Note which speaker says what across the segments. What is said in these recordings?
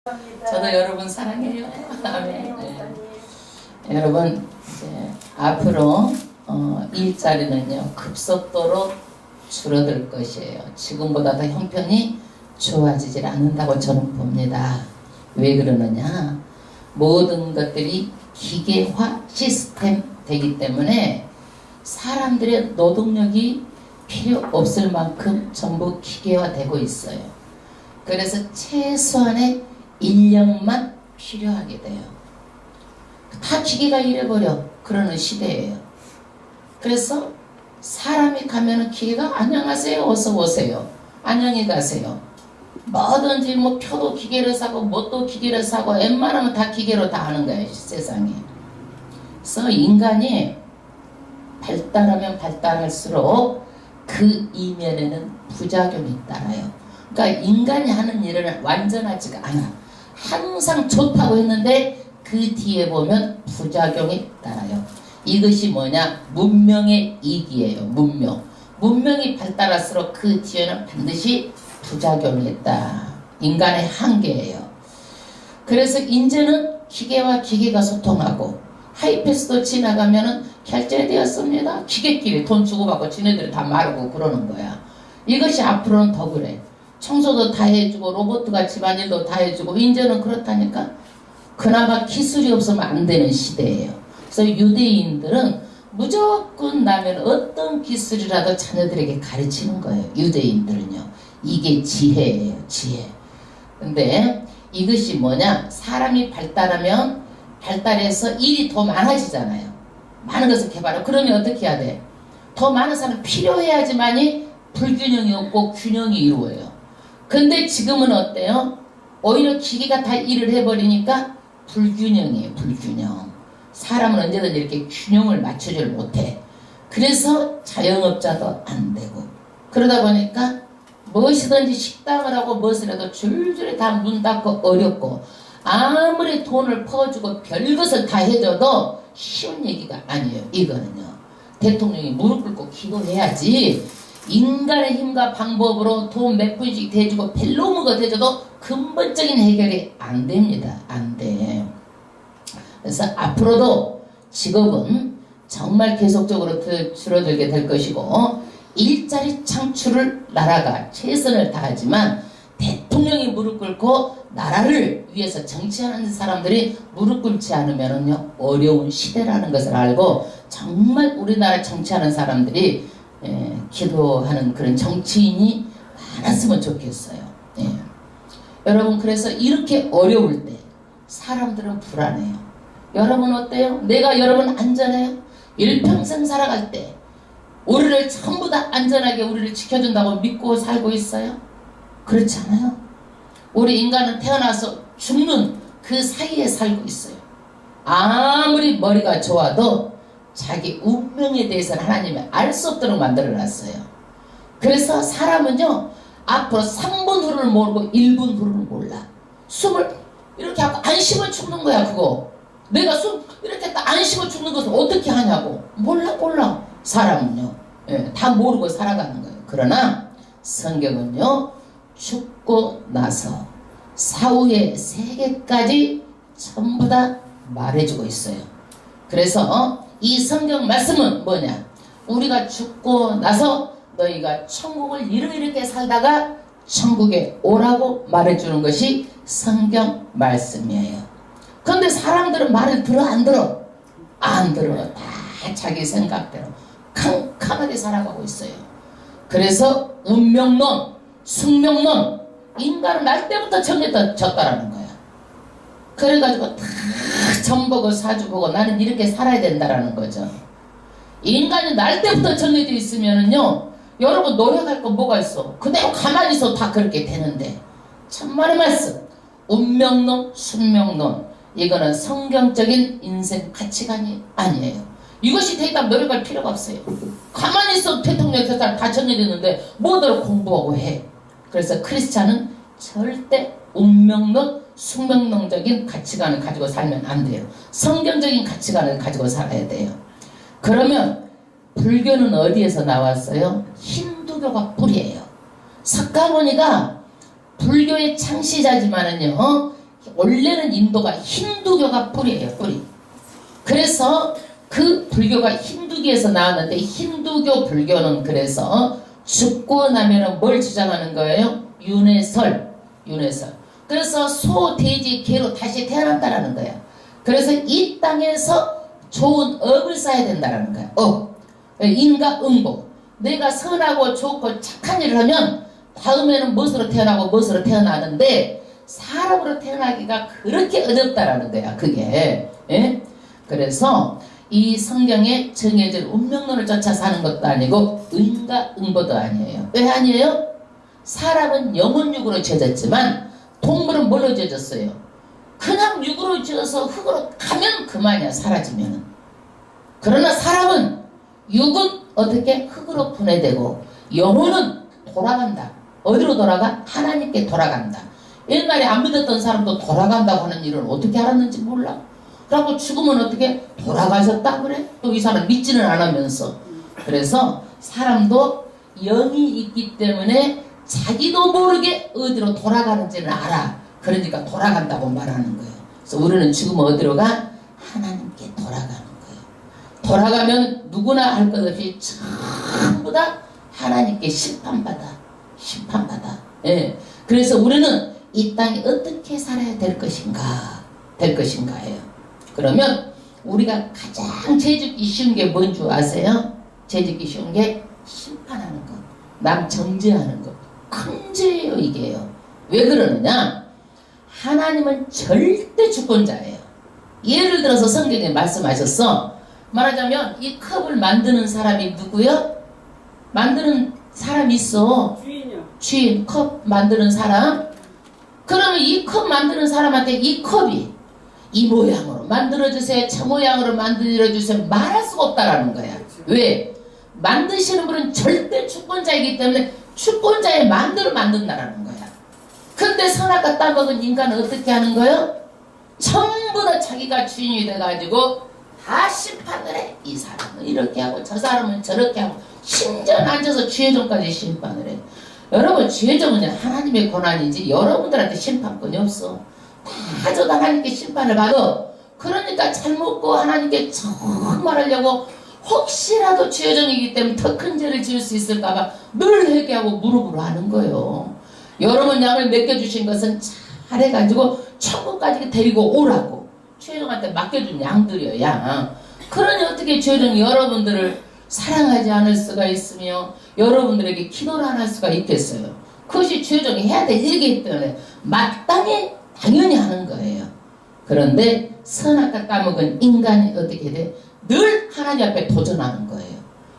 Speaker 1: 저도 여러분 사랑해요. 아멘. 네. 여러분 이제 앞으로 일자리는요 급속도로 줄어들 것이에요. 지금보다 더 형편이 좋아지질 않는다고 저는 봅니다. 왜 그러느냐? 모든 것들이 기계화 시스템 되기 때문에 사람들의 노동력이 필요 없을 만큼 전부 기계화되고 있어요. 그래서 최소한의 인력만 필요하게 돼요. 다 기계가 이래버려. 그러는 시대예요. 그래서 사람이 가면은 기계가 안녕하세요 어서 오세요 안녕히 가세요 뭐든지 뭐 표도 기계로 사고 뭣도 기계로 사고 웬만하면 다 기계로 다 하는 거예요 세상에. 그래서 인간이 발달하면 발달할수록 그 이면에는 부작용이 따라요. 그러니까 인간이 하는 일은 완전하지가 않아. 항상 좋다고 했는데 그 뒤에 보면 부작용이 따라요. 이것이 뭐냐? 문명의 이기예요. 문명이 발달할수록 그 뒤에는 반드시 부작용이 있다. 인간의 한계예요. 그래서 이제는 기계와 기계가 소통하고 하이패스도 지나가면은 결제되었습니다. 기계끼리 돈 주고받고 지네들이 다 마르고 그러는 거야. 이것이 앞으로는 더 그래. 청소도 다 해주고 로봇가 집안일도 다 해주고 이제는 그렇다니까. 그나마 기술이 없으면 안 되는 시대예요. 그래서 유대인들은 무조건 나면 어떤 기술이라도 자녀들에게 가르치는 거예요. 유대인들은요. 이게 지혜예요. 지혜. 근데 이것이 뭐냐? 사람이 발달하면 발달해서 일이 더 많아지잖아요. 많은 것을 개발하고. 그러면 어떻게 해야 돼? 더 많은 사람이 필요해야지만이 불균형이 없고 균형이 이루어요. 근데 지금은 어때요? 오히려 기계가 다 일을 해버리니까 불균형이에요. 불균형. 사람은 언제든지 이렇게 균형을 맞추지를 못해. 그래서 자영업자도 안 되고 그러다 보니까 무엇이든지 식당을 하고 무엇을 해도 줄줄이 다 문 닫고 어렵고 아무리 돈을 퍼주고 별것을 다 해줘도 쉬운 얘기가 아니에요. 이거는요. 대통령이 무릎 꿇고 기도해야지 인간의 힘과 방법으로 돈 몇 푼씩 대주고 벨로무가 대줘도 근본적인 해결이 안 됩니다. 안 돼. 그래서 앞으로도 직업은 정말 계속적으로 줄어들게 될 것이고 일자리 창출을 나라가 최선을 다하지만 대통령이 무릎 꿇고 나라를 위해서 정치하는 사람들이 무릎 꿇지 않으면은요 어려운 시대라는 것을 알고 정말 우리나라 정치하는 사람들이 기도하는 그런 정치인이 많았으면 좋겠어요. 예. 여러분 그래서 이렇게 어려울 때 사람들은 불안해요. 여러분 어때요? 내가 여러분 안전해요? 일평생 살아갈 때 우리를 전부 다 안전하게 우리를 지켜준다고 믿고 살고 있어요? 그렇지 않아요? 우리 인간은 태어나서 죽는 그 사이에 살고 있어요. 아무리 머리가 좋아도 자기 운명에 대해서는 하나님이 알 수 없도록 만들어놨어요. 그래서 사람은요 앞으로 3분 후를 모르고 1분 후를 몰라. 숨을 이렇게 하고 안 쉬면 죽는 거야. 그거 내가 숨 이렇게 딱 안 쉬고 죽는 것을 어떻게 하냐고. 몰라 사람은요. 예, 다 모르고 살아가는 거예요. 그러나 성경은요 죽고 나서 사후의 세계까지 전부 다 말해주고 있어요. 그래서 이 성경 말씀은 뭐냐? 우리가 죽고 나서 너희가 천국을 이렇게 살다가 천국에 오라고 말해주는 것이 성경 말씀이에요. 그런데 사람들은 말을 들어 안 들어? 안 들어. 다 자기 생각대로 캄캄하게 살아가고 있어요. 그래서 운명론, 숙명론, 인간은 날 때부터 정해졌다라는 거야. 그래가지고 다 정보고 사주보고 나는 이렇게 살아야 된다라는 거죠. 인간이 날 때부터 정해져 있으면은요 여러분 노력할 거 뭐가 있어? 그대로 가만히 있어 다 그렇게 되는데 천만의 말씀 운명론, 숙명론 이거는 성경적인 인생 가치관이 아니에요. 이것이 되다 노력할 필요가 없어요. 가만히 있어 대통령 세상 다 정해졌는데 뭐대로 공부하고 해. 그래서 크리스찬은 절대 운명론, 숙명론적인 가치관을 가지고 살면 안 돼요. 성경적인 가치관을 가지고 살아야 돼요. 그러면 불교는 어디에서 나왔어요? 힌두교가 뿌리예요. 석가모니가 불교의 창시자지만은요 원래는 인도가 힌두교가 뿌리예요, 뿌리. 그래서 그 불교가 힌두교에서 나왔는데 힌두교 불교는 그래서 죽고 나면은 뭘 주장하는 거예요? 윤회설. 그래서 소, 돼지, 개로 다시 태어난다라는 거야. 그래서 이 땅에서 좋은 업을 쌓아야 된다라는 거야. 인과응보. 내가 선하고 좋고 착한 일을 하면 다음에는 무엇으로 태어나고 무엇으로 태어나는데 사람으로 태어나기가 그렇게 어렵다라는 거야. 그게. 예? 그래서 이 성경에 정해진 운명론을 쫓아 사는 것도 아니고 인과응보도 아니에요. 왜 아니에요? 사람은 영혼육으로 지어졌지만 동물은 뭘로 지어졌어요? 그냥 육으로 지어서 흙으로 가면 그만이야, 사라지면은. 그러나 사람은 육은 어떻게 흙으로 분해되고 영혼은 돌아간다. 어디로 돌아가? 하나님께 돌아간다. 옛날에 안 믿었던 사람도 돌아간다고 하는 일을 어떻게 알았는지 몰라. 그리고 죽으면 어떻게 돌아가셨다 그래? 또 이 사람 믿지는 않으면서. 그래서 사람도 영이 있기 때문에 자기도 모르게 어디로 돌아가는지는 알아. 그러니까 돌아간다고 말하는 거예요. 그래서 우리는 죽으면 어디로 가? 하나님께 돌아가는 거예요. 돌아가면 누구나 할 것 없이 전부 다 하나님께 심판받아. 예. 그래서 우리는 이 땅에 어떻게 살아야 될 것인가예요. 그러면 우리가 가장 죄짓기 쉬운 게 뭔 줄 아세요? 죄짓기 쉬운 게 심판하는 것, 남 정죄하는 것. 큰 죄예요, 이게요. 왜 그러느냐? 하나님은 절대 주권자예요. 예를 들어서 성경에 말씀하셨어. 말하자면 이 컵을 만드는 사람이 누구요? 만드는 사람이 있어. 주인, 컵 만드는 사람. 그러면 이 컵 만드는 사람한테 이 컵이 이 모양으로 만들어주세요, 저 모양으로 만들어주세요 말할 수가 없다라는 거야. 왜? 만드시는 분은 절대 주권자이기 때문에 주권자의 마음대로 만든다라는 거야. 근데 선악과 따먹은 인간은 어떻게 하는 거예요? 전부 다 자기가 주인이 돼가지고 다 심판을 해. 이 사람은 이렇게 하고 저 사람은 저렇게 하고 심지어 앉아서 죄정까지 심판을 해. 여러분, 죄정은 하나님의 권한이지 여러분들한테 심판권이 없어. 다 저도 하나님께 심판을 받아. 그러니까 잘 먹고 하나님께 정말 하려고 혹시라도 죄정이기 때문에 더 큰 죄를 지을 수 있을까봐 늘 회개하고 무릎으로 하는 거예요. 여러분 양을 맡겨주신 것은 잘해가지고 천국까지 데리고 오라고 죄정한테 맡겨준 양들이에요, 양. 그러니 어떻게 죄정이 여러분들을 사랑하지 않을 수가 있으며 여러분들에게 기도를 안 할 수가 있겠어요. 그것이 죄정이 해야 될 일이기 때문에 마땅히 당연히 하는 거예요. 그런데 선악과 따먹은 인간이 어떻게 돼? 늘 하나님 앞에 도전하는 거예요.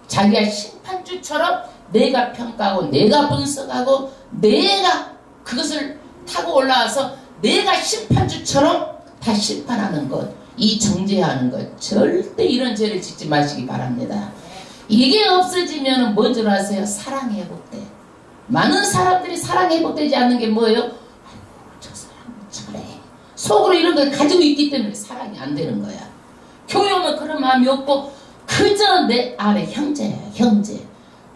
Speaker 1: 자기가 심판주처럼 내가 평가하고 내가 분석하고 내가 그것을 타고 올라와서 내가 심판주처럼 다 심판하는 것, 이 정죄하는 것, 절대 이런 죄를 짓지 마시기 바랍니다. 이게 없어지면 뭔 줄 아세요? 사랑이 회복돼. 많은 사람들이 사랑이 회복되지 않는 게 뭐예요? 아이고, 저 사람 저래. 속으로 이런 걸 가지고 있기 때문에 사랑이 안 되는 거야. 교회 오면 그런 마음이 없고 그저 내 안에 형제예요, 형제.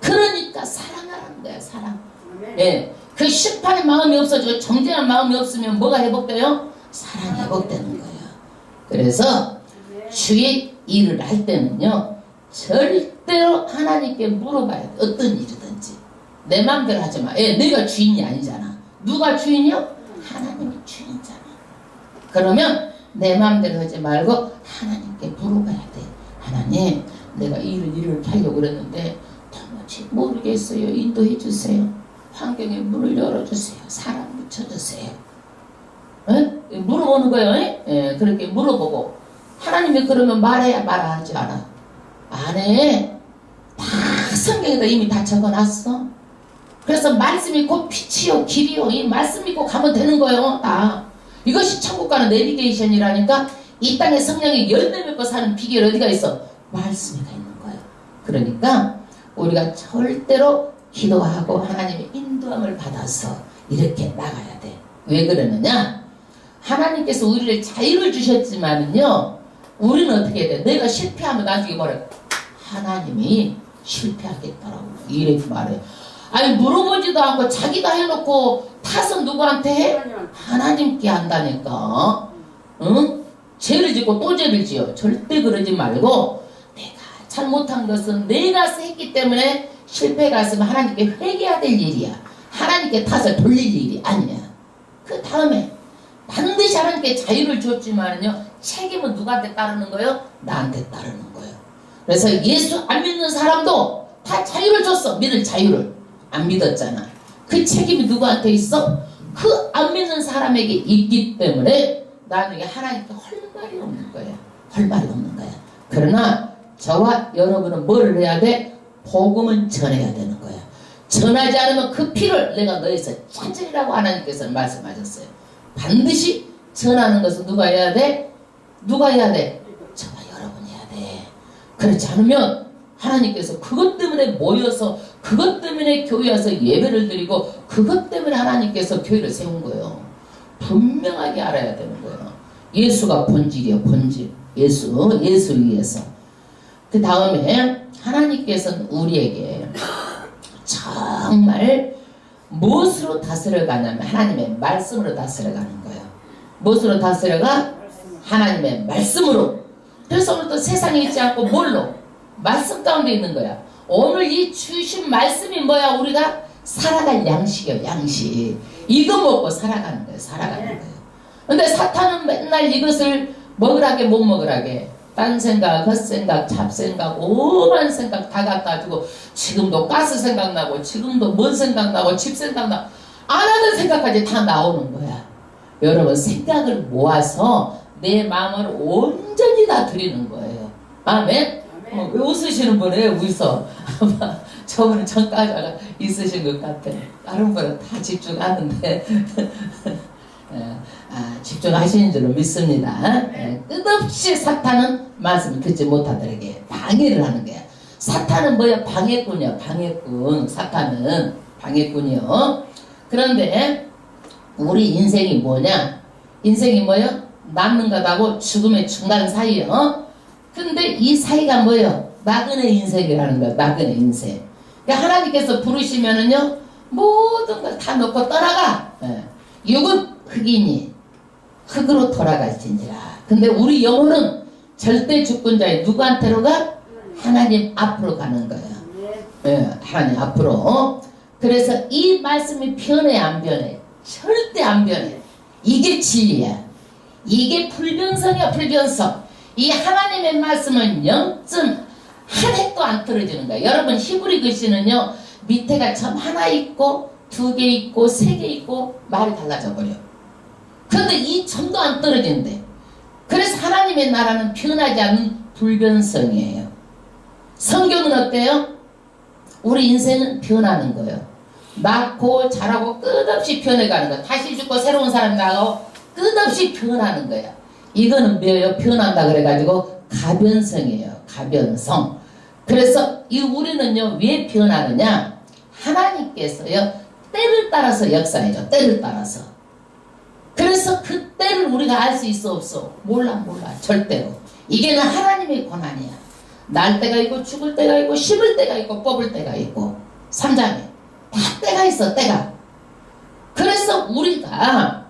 Speaker 1: 그러니까 사랑하는 거야, 사랑. 예, 그 심판의 마음이 없어지고 정죄한 마음이 없으면 뭐가 회복돼요? 사랑이 회복되는 거예요. 그래서 주의 일을 할 때는요, 절대로 하나님께 물어봐야 돼. 어떤 일이든지. 내 마음대로 하지 마. 예, 내가 주인이 아니잖아. 누가 주인이요? 하나님이 주인이잖아. 그러면 내 마음대로 하지 말고 하나님께 물어봐야 돼. 하나님, 내가 일을 하려고 그랬는데 도무지 모르겠어요. 인도해 주세요. 환경에 문을 열어주세요. 사람 붙여주세요. 예? 물어보는 거예요. 예? 그렇게 물어보고 하나님이 그러면 말해야 말하지 않아. 안 해. 다 성경에다 이미 다 적어놨어. 그래서 말씀이 곧 빛이요 길이요. 이 말씀 믿고 가면 되는 거예요. 다. 이것이 천국 가는 내비게이션이라니까. 이 땅에 성령이 열매 맺고 사는 비결 어디가 있어? 말씀이 가 있는 거예요. 그러니까 우리가 절대로 기도하고 하나님의 인도함을 받아서 이렇게 나가야 돼. 왜 그러느냐? 하나님께서 우리를 자유를 주셨지만은요, 우리는 어떻게 해야 돼? 내가 실패하면 나중에 뭐래? 하나님이 실패하겠다라고 이렇게 말해. 아니 물어보지도 않고 자기가 해놓고 탓은 누구한테 해? 하나님께 한다니까. 응? 죄를 짓고 또 죄를 지어. 절대 그러지 말고 내가 잘못한 것은 내가 했기 때문에 실패가 있으면 하나님께 회개해야 될 일이야. 하나님께 탓을 돌릴 일이 아니야. 그 다음에 반드시 하나님께 자유를 줬지만요, 책임은 누구한테 따르는 거예요? 나한테 따르는 거예요. 그래서 예수 안 믿는 사람도 다 자유를 줬어. 믿을 자유를. 안 믿었잖아. 그 책임이 누구한테 있어? 그 안 믿는 사람에게 있기 때문에 나중에 하나님께 할 말이 없는 거야. 할 말이 없는 거야. 그러나 저와 여러분은 뭘 해야 돼? 복음은 전해야 되는 거야. 전하지 않으면 그 피를 내가 너에서 찾으리라고 하나님께서는 말씀하셨어요. 반드시 전하는 것은 누가 해야 돼? 누가 해야 돼? 저와 여러분이 해야 돼. 그렇지 않으면 하나님께서 그것 때문에 모여서 그것 때문에 교회 와서 예배를 드리고 그것 때문에 하나님께서 교회를 세운 거예요. 분명하게 알아야 되는 거예요. 예수가 본질이에요. 본질. 예수 위해서. 그 다음에 하나님께서는 우리에게 정말 무엇으로 다스려가냐면 하나님의 말씀으로 다스려가는 거예요. 무엇으로 다스려가? 하나님의 말씀으로. 그래서 오늘도 세상에 있지 않고 뭘로? 말씀 가운데 있는 거야. 오늘 이 주신 말씀이 뭐야? 우리가 살아갈 양식이요. 양식. 이거 먹고 살아가는 거예요. 살아가는 거예요. 근데 사탄은 맨날 이것을 먹으라게 못 먹으라게 딴 생각, 헛생각, 잡생각, 오만 생각 다 갖다주고 지금도 가스 생각나고 지금도 뭔 생각나고 집 생각나고 안 하는 생각까지 다 나오는 거야. 여러분 생각을 모아서 내 마음을 온전히 다 드리는 거예요. 아멘? 왜 웃으시는 분이에요? 웃어. 저분은 전과자가 있으신 것 같아. 다른 분은 다 집중하는데 집중하시는 줄로 믿습니다. 끝없이 사탄은 말씀을 듣지 못하더라게 방해를 하는 거야. 사탄은 뭐야? 방해꾼이야. 방해꾼. 사탄은 방해꾼이요. 그런데 우리 인생이 뭐냐? 인생이 뭐요? 낳는 것하고 죽음의 중간 사이요. 근데 이 사이가 뭐예요? 나그네 인생이라는 거야. 나그네 인생. 그러니까 하나님께서 부르시면은요, 모든 걸 다 놓고 떠나가. 육은 흑이니 흑으로 돌아갈지니라. 근데 우리 영혼은 절대 죽은 자의 누구한테로 가? 하나님 앞으로 가는 거야. 하나님 앞으로. 그래서 이 말씀이 변해 안 변해? 절대 안 변해. 이게 진리야. 이게 불변성이야. 불변성. 이 하나님의 말씀은 0.1획도 안 떨어지는 거야. 여러분 히브리 글씨는요, 밑에가 점 하나 있고 2개 있고 3개 있고 말이 달라져 버려. 그런데 이 점도 안 떨어진대. 그래서 하나님의 나라는 변하지 않는 불변성이에요. 성경은 어때요? 우리 인생은 변하는 거예요. 낳고 자라고 끝없이 변해가는 거야. 다시 죽고 새로운 사람이 나가고 끝없이 변하는 거야. 이거는 뭐예요? 변한다 그래가지고 가변성이에요. 가변성. 그래서 이 우리는요 왜 변하느냐? 하나님께서요 때를 따라서 역사해줘. 때를 따라서. 그래서 그 때를 우리가 알 수 있어 없어? 몰라 절대로. 이게 하나님의 권한이야. 날 때가 있고 죽을 때가 있고 심을 때가 있고 뽑을 때가 있고 삼장에 다 때가 있어. 때가. 그래서 우리가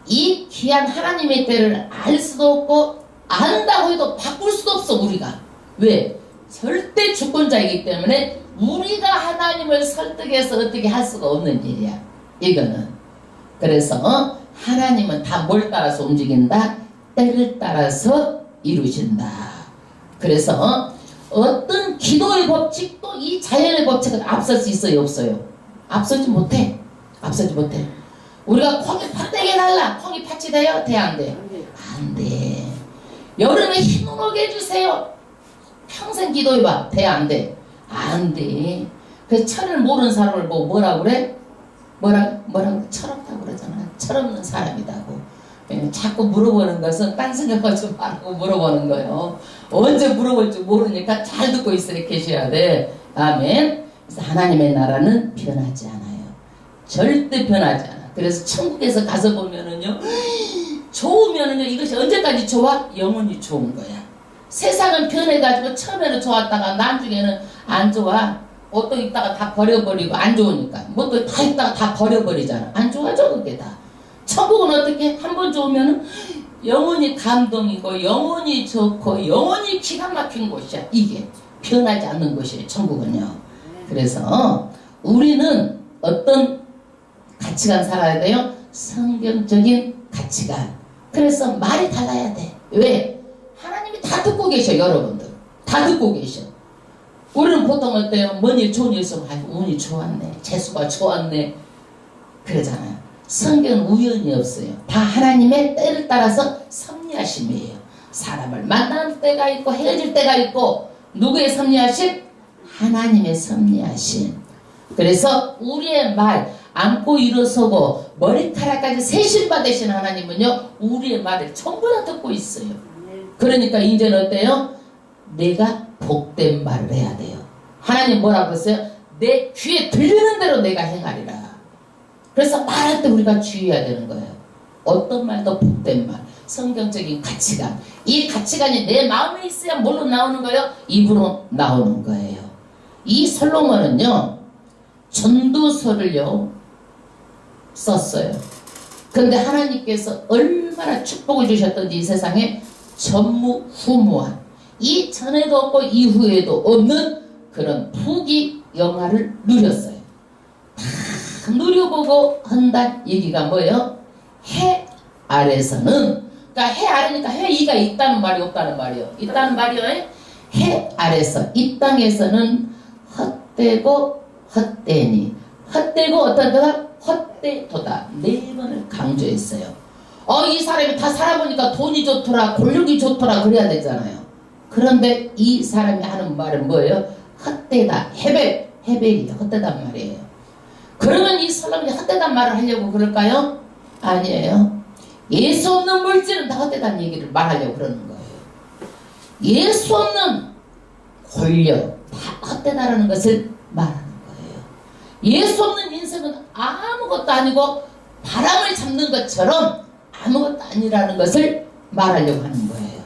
Speaker 1: 이 귀한 하나님의 때를 알 수도 없고 안다고 해도 바꿀 수도 없어. 우리가. 왜? 절대 주권자이기 때문에 우리가 하나님을 설득해서 어떻게 할 수가 없는 일이야. 이거는. 그래서 하나님은 다 뭘 따라서 움직인다? 때를 따라서 이루신다. 그래서 어떤 기도의 법칙도 이 자연의 법칙은 앞설 수 있어요? 없어요? 앞서지 못해. 앞서지 못해. 우리가 콩이 팥대게 달라. 콩이 팥이 돼요? 돼? 안 돼? 안 돼. 여름에 힘을 오게 해주세요. 평생 기도해봐. 돼? 안 돼? 안 돼. 그래서 철을 모르는 사람을 뭐라고 그래? 뭐라고 철없다고 그러잖아. 철없는 사람이라고. 자꾸 물어보는 것은 딴 생각하지 말고 물어보는 거예요. 언제 물어볼지 모르니까 잘 듣고 있어 계셔야 돼. 아멘. 그래서 하나님의 나라는 변하지 않아요. 절대 변하지 않아. 그래서 천국에서 가서 보면은요, 좋으면은요, 이것이 언제까지 좋아? 영원히 좋은 거야. 세상은 변해가지고 처음에는 좋았다가 나중에는 안 좋아. 옷도 입다가 다 버려버리고 안 좋으니까 뭐 또 다 입다가 다 버려버리잖아. 안 좋아져 그게 다. 천국은 어떻게 한 번 좋으면은 영원히 감동이고 영원히 좋고 영원히 기가 막힌 곳이야. 이게 변하지 않는 곳이에요. 천국은요. 그래서 우리는 어떤 가치관 살아야 돼요? 성경적인 가치관. 그래서 말이 달라야 돼. 왜? 하나님이 다 듣고 계셔. 여러분들 다 듣고 계셔. 우리는 보통 어때요? 뭔 일 좋은 일 있으면 아이고 운이 좋았네, 재수가 좋았네 그러잖아요. 성경은 우연이 없어요. 다 하나님의 때를 따라서 섭리하심이에요. 사람을 만나는 때가 있고 헤어질 때가 있고 누구의 섭리하심? 하나님의 섭리하심. 그래서 우리의 말 안고 일어서고 머리카락까지 세신 받으신 하나님은요 우리의 말을 전부 다 듣고 있어요. 그러니까 이제는 어때요? 내가 복된 말을 해야 돼요. 하나님 뭐라고 했어요? 내 귀에 들리는 대로 내가 행하리라. 그래서 말할 때 우리가 주의해야 되는 거예요. 어떤 말도 복된 말, 성경적인 가치관. 이 가치관이 내 마음에 있어야 뭘로 나오는 거예요? 입으로 나오는 거예요. 이 솔로몬은요 전도서를요 썼어요. 그런데 하나님께서 얼마나 축복을 주셨던지 이 세상에 전무후무한, 이전에도 없고 이후에도 없는 그런 부귀영화를 누렸어요. 다 누려보고 한다는 얘기가 뭐예요? 해 아래서는, 그러니까 해 아래니까 해 위가 있다는 말이 없다는 말이요. 있다는 말이요. 해 아래서 이 땅에서는 헛되고 헛되니, 헛되고 어떠다? 헛되도다. 네 번을 강조했어요. 이 사람이 다 살아보니까 돈이 좋더라, 권력이 좋더라 그래야 되잖아요. 그런데 이 사람이 하는 말은 뭐예요? 헛되다. 헤벨이에요. 헛되단 말이에요. 그러면 이 솔로몬이 헛되단 말을 하려고 그럴까요? 아니에요. 예수 없는 물질은 다 헛되다는 얘기를 말하려고 그러는 거예요. 예수 없는 권력 다 헛되다라는 것을 말하는 거예요. 예수 없는 인생은 아무것도 아니고 바람을 잡는 것처럼 아무것도 아니라는 것을 말하려고 하는 거예요.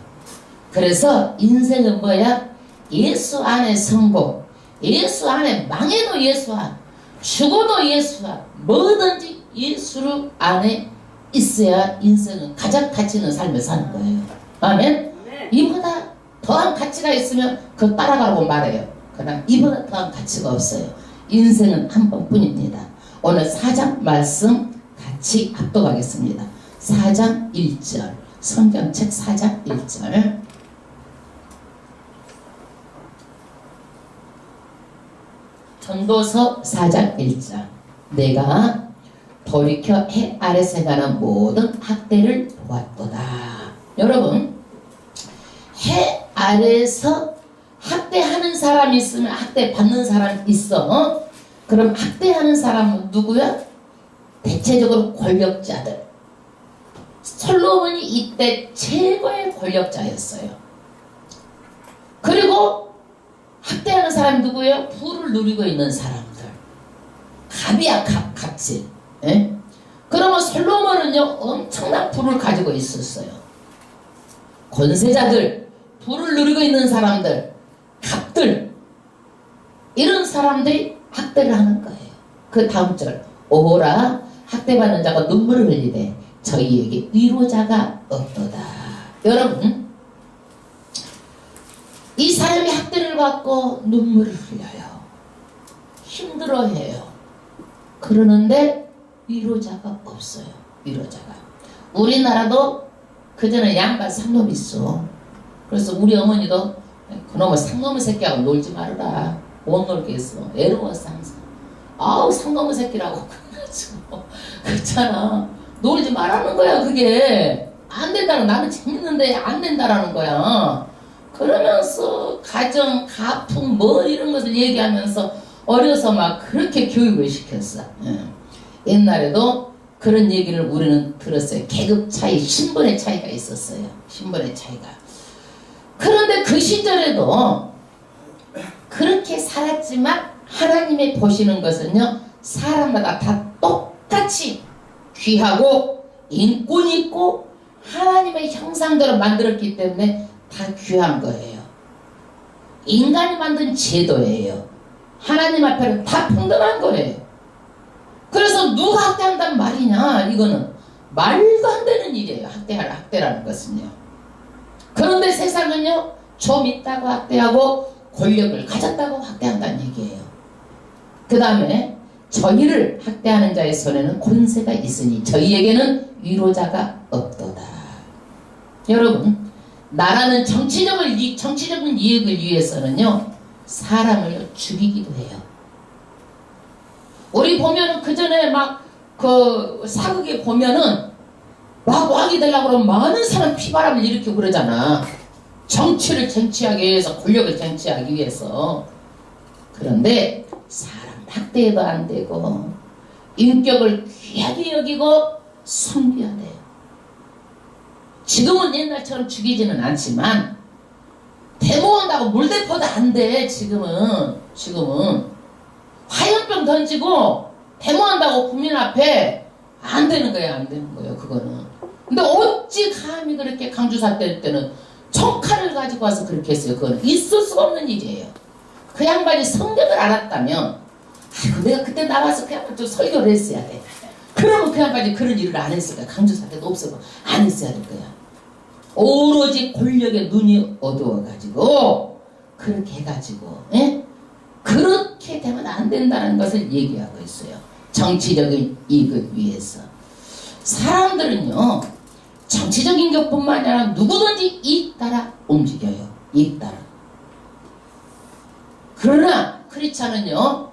Speaker 1: 그래서 인생은 뭐야? 예수 안에 성공, 예수 안에 망해도 예수 안, 죽어도 예수 안, 뭐든지 예수 안에 있어야 인생은 가장 가치 있는 삶을 사는 거예요. 아멘? 이보다 더한 가치가 있으면 그거 따라가라고 말해요. 그러나 이보다 더한 가치가 없어요. 인생은 한 번뿐입니다. 오늘 4장 말씀 같이 합독하겠습니다. 4장 1절, 성경책 4장 1절. 전도서 4장 1절. 내가 돌이켜 해 아래서 행하는 모든 학대를 보았도다. 여러분, 해 아래에서 학대하는 사람이 있으면 학대 받는 사람이 있어. 그럼 학대하는 사람은 누구야? 대체적으로 권력자들. 솔로몬이 이때 최고의 권력자였어요. 그리고 학대하는 사람이 누구예요? 부를 누리고 있는 사람들. 갑이야, 갑질. 예? 그러면 솔로몬은요 엄청난 부를 가지고 있었어요. 권세자들, 부를 누리고 있는 사람들, 갑들, 이런 사람들이 학대를 하는 거예요. 그 다음 절, 오호라 학대받는 자가 눈물을 흘리되 저희에게 위로자가 없도다. 여러분, 이 사람이 학대를 받고 눈물을 흘려요. 힘들어해요. 그러는데 위로자가 없어요. 위로자가. 우리나라도 그전에 양반 상놈이 있어. 그래서 우리 어머니도 그놈의 상놈의 새끼하고 놀지 말아라. 못 놀겠어. 애로웠어 항상. 아우 상놈의 새끼라고 그래가지고 그렇잖아. 놀지 말라는 거야. 그게 안 된다는, 나는 재밌는데 안 된다라는 거야. 그러면서 가정, 가풍 뭐 이런 것을 얘기하면서 어려서 막 그렇게 교육을 시켰어. 옛날에도 그런 얘기를 우리는 들었어요. 계급 차이, 신분의 차이가 있었어요. 신분의 차이가. 그런데 그 시절에도 그렇게 살았지만 하나님이 보시는 것은요, 사람마다 다 똑같이 귀하고 인권 있고 하나님의 형상대로 만들었기 때문에 다 귀한 거예요. 인간이 만든 제도예요. 하나님 앞에는 다 평등한 거예요. 그래서 누가 학대한단 말이냐, 이거는 말도 안 되는 일이에요. 학대라는 것은요. 그런데 세상은요, 좀 있다고 학대하고 권력을 가졌다고 학대한다는 얘기예요. 그 다음에 저희를 학대하는 자의 손에는 권세가 있으니 저희에게는 위로자가 없도다. 여러분, 나라는 정치적인 이익을 위해서는요, 사람을 죽이기도 해요. 우리 보면은 그 전에 막 그 사극에 보면은 막 왕이 되려고 그러면 많은 사람 피바람을 일으키고 그러잖아. 정치를 쟁취하기 위해서, 권력을 쟁취하기 위해서. 그런데 사람 학대해도 안 되고 인격을 귀하게 여기고 섬겨야 돼요. 지금은 옛날처럼 죽이지는 않지만 데모한다고 물대포도 안 돼. 지금은 화염병 던지고 데모한다고 국민 앞에 안 되는 거예요. 그거는. 근데 어찌 감히 그렇게 강주사 때는 총칼을 가지고 와서 그렇게 했어요. 그거는 있을 수가 없는 일이에요. 그 양반이 성경을 알았다면, 아이고 내가 그때 나와서 그 양반 좀 설교를 했어야 돼. 그러면 그 양반이 그런 일을 안 했을 거야. 강주사 때도 없어도 안 했어야 될 거야. 오로지 권력에 눈이 어두워가지고 그렇게 해가지고, 예? 그렇게 되면 안 된다는 것을 얘기하고 있어요. 정치적인 이익을 위해서. 사람들은요, 정치적인 것뿐만 아니라 누구든지 이익 따라 움직여요. 이익 따라. 그러나 크리스찬은요,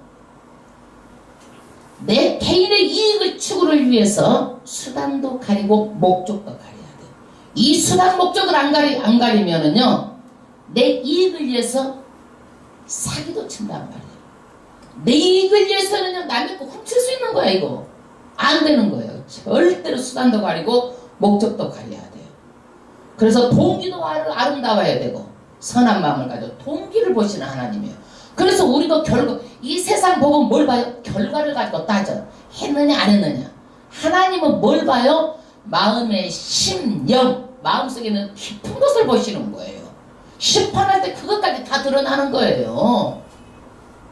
Speaker 1: 내 개인의 이익을 추구를 위해서 수단도 가리고 목적도 가려야 돼요. 이 수단 목적을 안 가리면은요, 내 이익을 위해서 사기도 친단 말이에요. 내 이익을 위해서는요, 남의 거 훔칠 수 있는 거야. 이거 안 되는 거예요. 절대로 수단도 가리고 목적도 가려야 돼요. 그래서 동기도 아름다워야 되고 선한 마음을 가지고 동기를 보시는 하나님이에요. 그래서 우리도 이 세상 보면 뭘 봐요? 결과를 가지고 따져. 했느냐 안 했느냐. 하나님은 뭘 봐요? 마음의 심령, 마음속에 있는 깊은 것을 보시는 거예요. 심판할 때 그것까지 다 드러나는 거예요.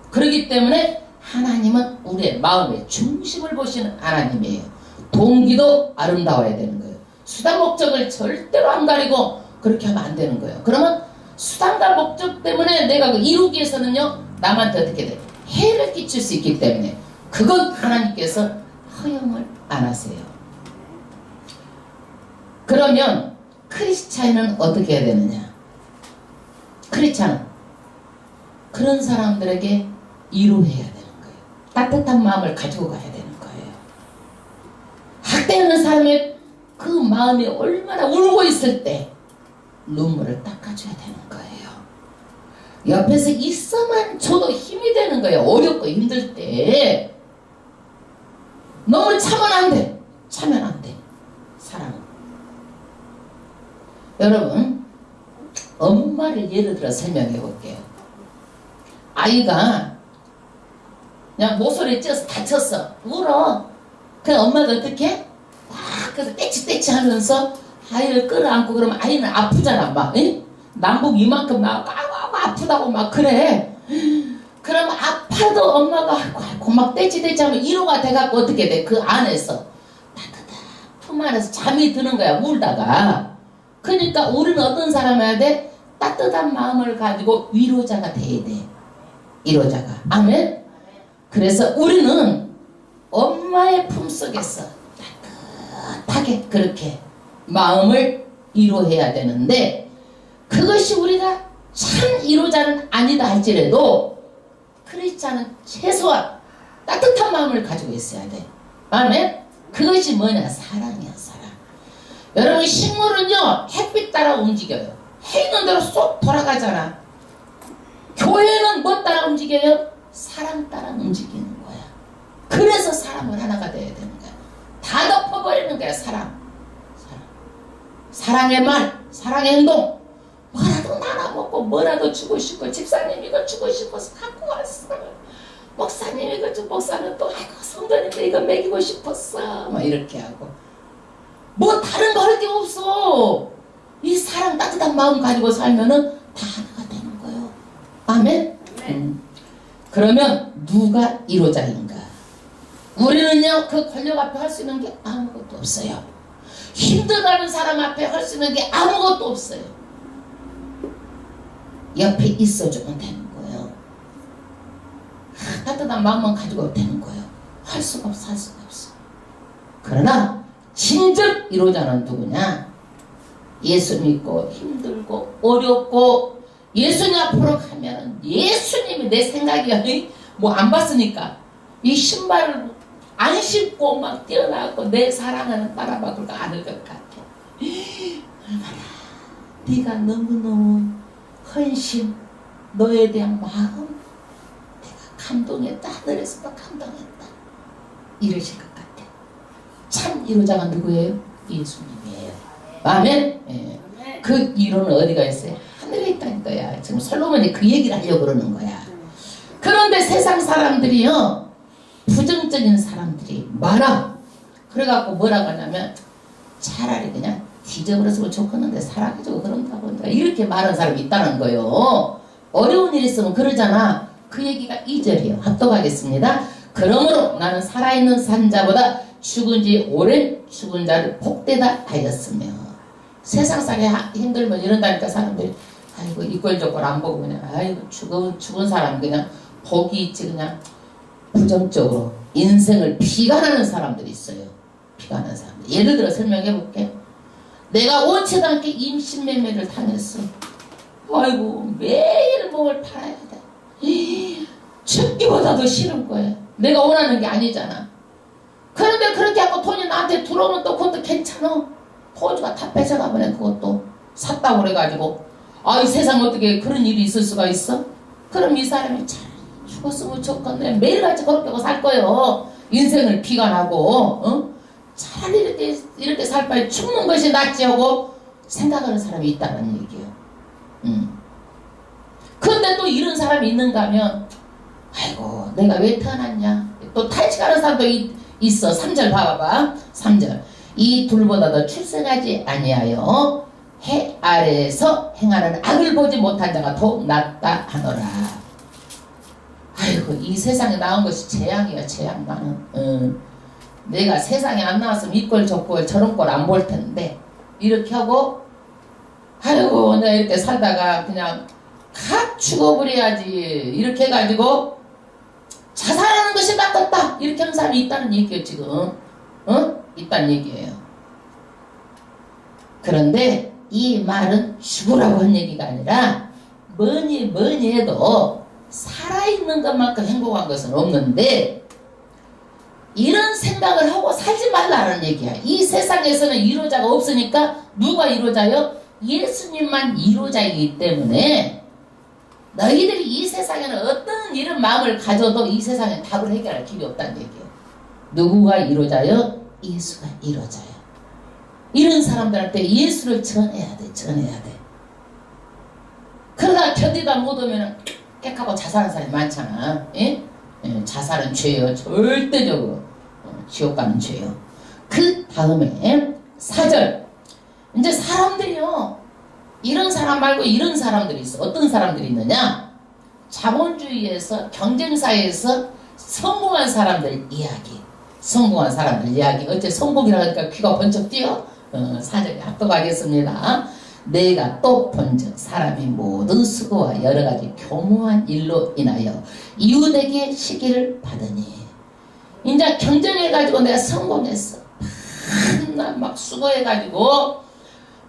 Speaker 1: 그렇기 때문에 하나님은 우리의 마음의 중심을 보시는 하나님이에요. 동기도 아름다워야 되는 거예요. 수단 목적을 절대로 안 가리고 그렇게 하면 안 되는 거예요. 그러면 수단과 목적 때문에 내가 이루기 위해서는요, 남한테 어떻게 돼? 해를 끼칠 수 있기 때문에 그건 하나님께서 허용을 안 하세요. 그러면 크리스찬은 어떻게 해야 되느냐? 크리스찬은 그런 사람들에게 위로해야 되는 거예요. 따뜻한 마음을 가지고 가야 되는 거예요. 학대하는 사람의 그 마음이 얼마나 울고 있을 때 눈물을 닦아줘야 되는 거예요. 옆에서 있어만 줘도 힘이 되는 거예요. 어렵고 힘들 때. 너무 참으면 안 돼. 참으면 안 돼. 사랑은. 여러분, 엄마를 예를 들어 설명해 볼게요. 아이가 그냥 모서리에 찧어서 다쳤어. 울어. 그럼 엄마가 어떻게? 그래서 떼치 하면서 아이를 끌어안고 그러면 아이는 아프잖아. 막 남북 이만큼 막 아프다고 막 그래. 그럼 아파도 엄마가 아이고 막 떼치 하면 위로가 돼갖고 어떻게 돼? 그 안에서 따뜻한 품 안에서 잠이 드는 거야. 울다가. 그러니까 우리는 어떤 사람 해야 돼? 따뜻한 마음을 가지고 위로자가 돼야 돼. 위로자가. 아멘? 그래서 우리는 엄마의 품속에서 따뜻하게 그렇게 마음을 위로해야 되는데, 그것이 우리가 참 위로자는 아니다 할지라도 크리스찬은 최소한 따뜻한 마음을 가지고 있어야 돼. 아멘? 그것이 뭐냐? 사랑이야, 사랑. 여러분, 식물은요, 햇빛 따라 움직여요. 해 있는 대로 쏙 돌아가잖아. 교회는 뭐 따라 움직여요? 사랑 따라 움직이는 거야. 그래서 사람은 하나가 돼야 되는 거야. 다 덮어버리는 거야. 사랑. 사랑의 말, 사랑의 행동. 뭐라도 나눠먹고 뭐라도 주고 싶고, 집사님 이거 주고 싶어서 갖고 왔어. 목사님 이거 좀, 목사는 또 아이고 성도님도 이거 먹이고 싶었어. 막 이렇게 하고. 뭐 다른 거 할 게 없어. 이 사랑 따뜻한 마음 가지고 살면은 다 하나가 되는 거예요. 아멘? 그러면 누가 1호자인가? 우리는요, 그 권력 앞에 할 수 있는 게 아무것도 없어요. 힘들어하는 사람 앞에 할 수 있는 게 아무것도 없어요. 옆에 있어주면 되는 거예요. 따뜻한 마음만 가지고 되는 거예요. 할 수가 없어, 할 수가 없어. 그러나 진정 1호자는 누구냐? 예수 믿고 힘들고 어렵고 예수님 앞으로 가면 예수님이 내 생각이 뭐 안 봤으니까 이 신발을 안 신고 막 뛰어나고 내 사랑하는 따라박을 않을 것 같아. 얼마나 네가 너무너무 헌신, 너에 대한 마음, 내가 감동했다. 하늘에서도 감동했다. 이러실 것 같아. 참 1호자가 누구예요? 예수님이에요. 아멘? 예. 그 이론은 어디가 있어요? 하늘에 있다는 거야. 지금 솔로몬이 그 얘기를 하려고 그러는 거야. 그런데 세상 사람들이요, 부정적인 사람들이 많아. 그래갖고 뭐라고 하냐면 차라리 그냥 뒤져버렸으면 좋겠는데 살아가지고 그런다고 이렇게 말하는 사람이 있다는 거예요. 어려운 일 있으면 그러잖아. 그 얘기가 2절이에요. 합독하겠습니다. 그러므로 나는 살아있는 산자보다 죽은 지 오랜 죽은 자를 복되다 하였으며. 세상 살기 힘들면 이런다니까 사람들이 아이고 이꼴저꼴 안 보고 그냥 아이고 죽은 사람 그냥 복이 있지 그냥 부정적으로 인생을 비관하는 사람들이 있어요. 비관하는 사람들. 예를 들어 설명해 볼게. 내가 원치도 않게 임신매매를 당했어. 아이고 매일 몸을 팔아야 돼. 죽기보다도 싫은 거야. 내가 원하는 게 아니잖아. 그런데 그렇게 하고 돈이 나한테 들어오면 또 그것도 괜찮아. 포주가 다 뺏어가 버려. 그것도 샀다고 그래가지고 이 세상에 어떻게 그런 일이 있을 수가 있어? 그럼 이 사람이 잘 죽었으면 좋겠네. 매일같이 그렇게 하고 살 거예요. 인생을 비관하고 차라리 이렇게 살 바에 죽는 것이 낫지 하고 생각하는 사람이 있다는 얘기예요. 그런데 또 이런 사람이 있는가 하면 아이고 내가 왜 태어났냐. 또 탄식하는 사람도 있어. 3절 봐봐봐. 3절. 이 둘보다도 출생하지 아니하여 해 아래에서 행하는 악을 보지 못한 자가 더욱 낫다 하노라. 아이고 이 세상에 나온 것이 재앙이야. 재앙. 나는 내가 세상에 안 나왔으면 이꼴 저꼴 저런 꼴 안 볼 텐데 이렇게 하고 아이고 내가 이렇게 살다가 그냥 확 죽어버려야지 이렇게 해가지고 자살하는 것이 낫겠다 이렇게 하는 사람이 있다는 얘기예요. 지금 있다는 얘기예요. 그런데 이 말은 죽으라고 한 얘기가 아니라 뭐니 해도 살아있는 것만큼 행복한 것은 없는데 이런 생각을 하고 살지 말라는 얘기야. 이 세상에서는 1호자가 없으니까 누가 1호자요? 예수님만 1호자이기 때문에 너희들이 이 세상에는 어떤 이런 마음을 가져도 이 세상에 답을 해결할 길이 없다는 얘기예요. 누구가 1호자요? 예수가 1호자예요. 이런 사람들한테 예수를 전해야 돼. 전해야 돼. 그러다 견디다 못하면 깨끗하고 자살하는 사람이 많잖아. 예? 자살은 죄예요. 절대적으로 지옥 가는 죄예요. 그 다음에 4절. 이제 사람들이요. 이런 사람 말고 이런 사람들이 있어. 어떤 사람들이 있느냐? 자본주의에서 경쟁사회에서 성공한 사람들 이야기. 성공한 사람들 이야기. 어째 성공이라 하니까 귀가 번쩍 뛰어? 4절에 합독하겠습니다. 내가 또 본즉 사람이 모든 수고와 여러가지 교묘한 일로 인하여 이웃에게 시기를 받으니 이제 경쟁해가지고 내가 성공했어. 막 수고해가지고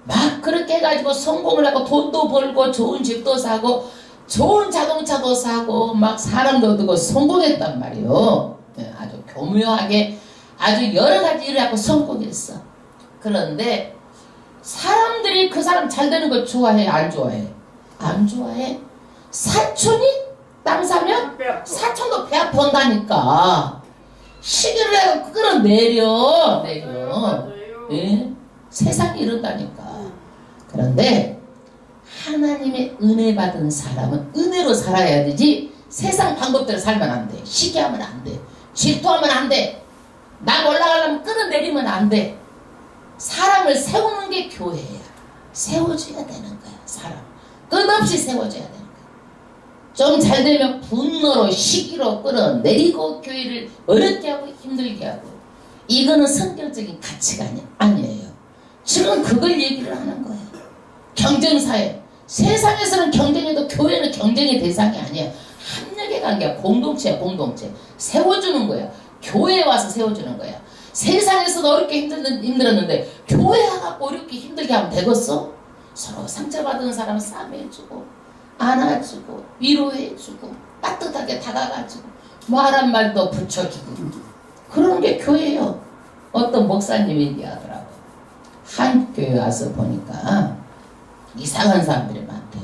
Speaker 1: 막 그렇게 해가지고 성공을 하고 돈도 벌고 좋은 집도 사고 좋은 자동차도 사고 막 사람도 얻고 성공했단 말이요. 아주 교묘하게 아주 여러가지 일을 하고 성공했어. 그런데 사람들이 그 사람 잘 되는 거 좋아해? 안 좋아해? 안 좋아해? 사촌이 땅 사면 사촌도 배 아픈다니까. 시기를 해서 끌어내려. 예? 세상이 이런다니까. 그런데 하나님의 은혜 받은 사람은 은혜로 살아야 되지 세상 방법대로 살면 안 돼. 시기하면 안 돼. 질투하면 안 돼. 남 올라가려면 끌어내리면 안 돼. 사람을 세우는 게 교회야. 세워줘야 되는 거야. 사람 끝없이 세워줘야 되는 거야. 좀 잘 되면 분노로 시기로 끌어내리고 교회를 어렵게 하고 힘들게 하고, 이거는 성경적인 가치가 아니에요. 지금 그걸 얘기를 하는 거예요. 경쟁사회. 세상에서는 경쟁해도 교회는 경쟁의 대상이 아니에요. 합력의 관계야. 공동체야, 공동체. 세워주는 거야. 교회에 와서 세워주는 거야. 세상에서도 어렵게 힘들었는데 교회 와갖고 어렵게 힘들게 하면 되겠어? 서로 상처받은 사람 싸매주고 안아주고 위로해주고 따뜻하게 다가가지고 말 한마디도 붙여주고, 그런 게 교회예요. 어떤 목사님이 얘기하더라고. 한 교회 와서 보니까 이상한 사람들이 많대.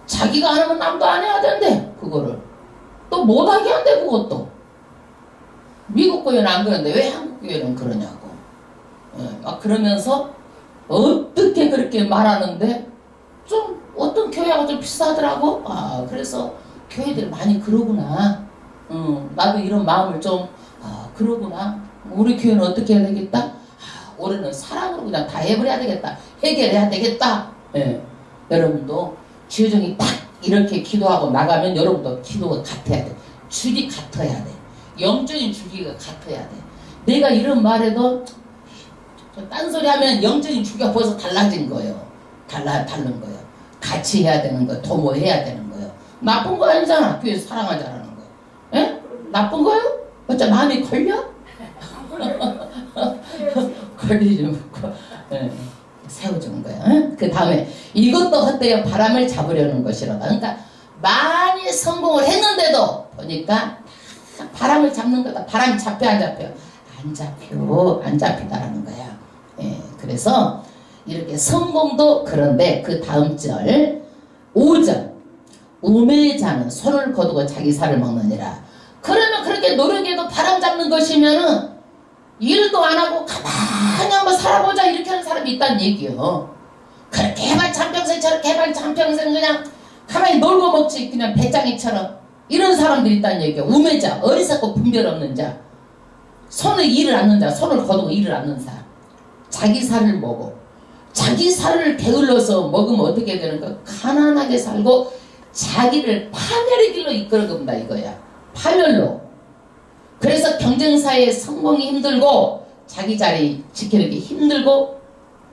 Speaker 1: 자기가 안 하면 남도 안 해야 된대. 그거를 또 못하게 한대. 그것도 미국 교회는 안 그러는데 왜 한국 교회는 그러냐고. 막 그러면서 어떻게 그렇게 말하는데 좀 어떤 교회하고 좀 비슷하더라고. 아, 그래서 교회들이 많이 그러구나. 나도 이런 마음을 좀, 그러구나. 우리 교회는 어떻게 해야 되겠다? 올해는 사랑으로 그냥 다 해버려야 되겠다. 해결해야 되겠다. 예. 여러분도 지효정이 딱 이렇게 기도하고 나가면 여러분도 기도가 같아야 돼. 줄이 같아야 돼. 영적인 줄기가 같아야 돼. 내가 이런 말해도 딴소리 하면 영적인 줄기가 벌써 달라진 거예요. 다른 거예요. 같이 해야 되는 거예요. 도모해야 되는 거예요. 나쁜 거 아니잖아. 교회에서 사랑하자라는 거. 예? 나쁜 거예요? 어쩌 마음이 걸려? 걸리지 않고. 예. 세워주는 거예요. 예? 그 다음에 이것도 헛되어 바람을 잡으려는 것이라. 그러니까 많이 성공을 했는데도 보니까 바람을 잡는 거다. 바람이 잡혀 안 잡혀? 안 잡혀. 안 잡히다라는 거야. 예. 그래서 이렇게 성공도 그런데 그 다음 절 5절 우매자는 손을 거두고 자기 살을 먹느니라. 그러면 그렇게 노력해도 바람 잡는 것이면은 일도 안 하고 가만히 한번 살아보자 이렇게 하는 사람이 있다는 얘기요. 그렇게 해봤자 한평생 저렇게 해봤자 한평생 그냥 가만히 놀고 먹지 그냥 배짱이처럼 이런 사람들이 있다는 얘기요. 우매자, 어리석고 분별 없는 자, 손을 일을 않는 자, 손을 거두고 일을 않는 사람, 자기 살을 먹어. 자기 살을 게을러서 먹으면 어떻게 되는가? 가난하게 살고 자기를 파멸의 길로 이끌어간다 이거야. 파멸로. 그래서 경쟁사회에 성공이 힘들고 자기 자리 지키는 게 힘들고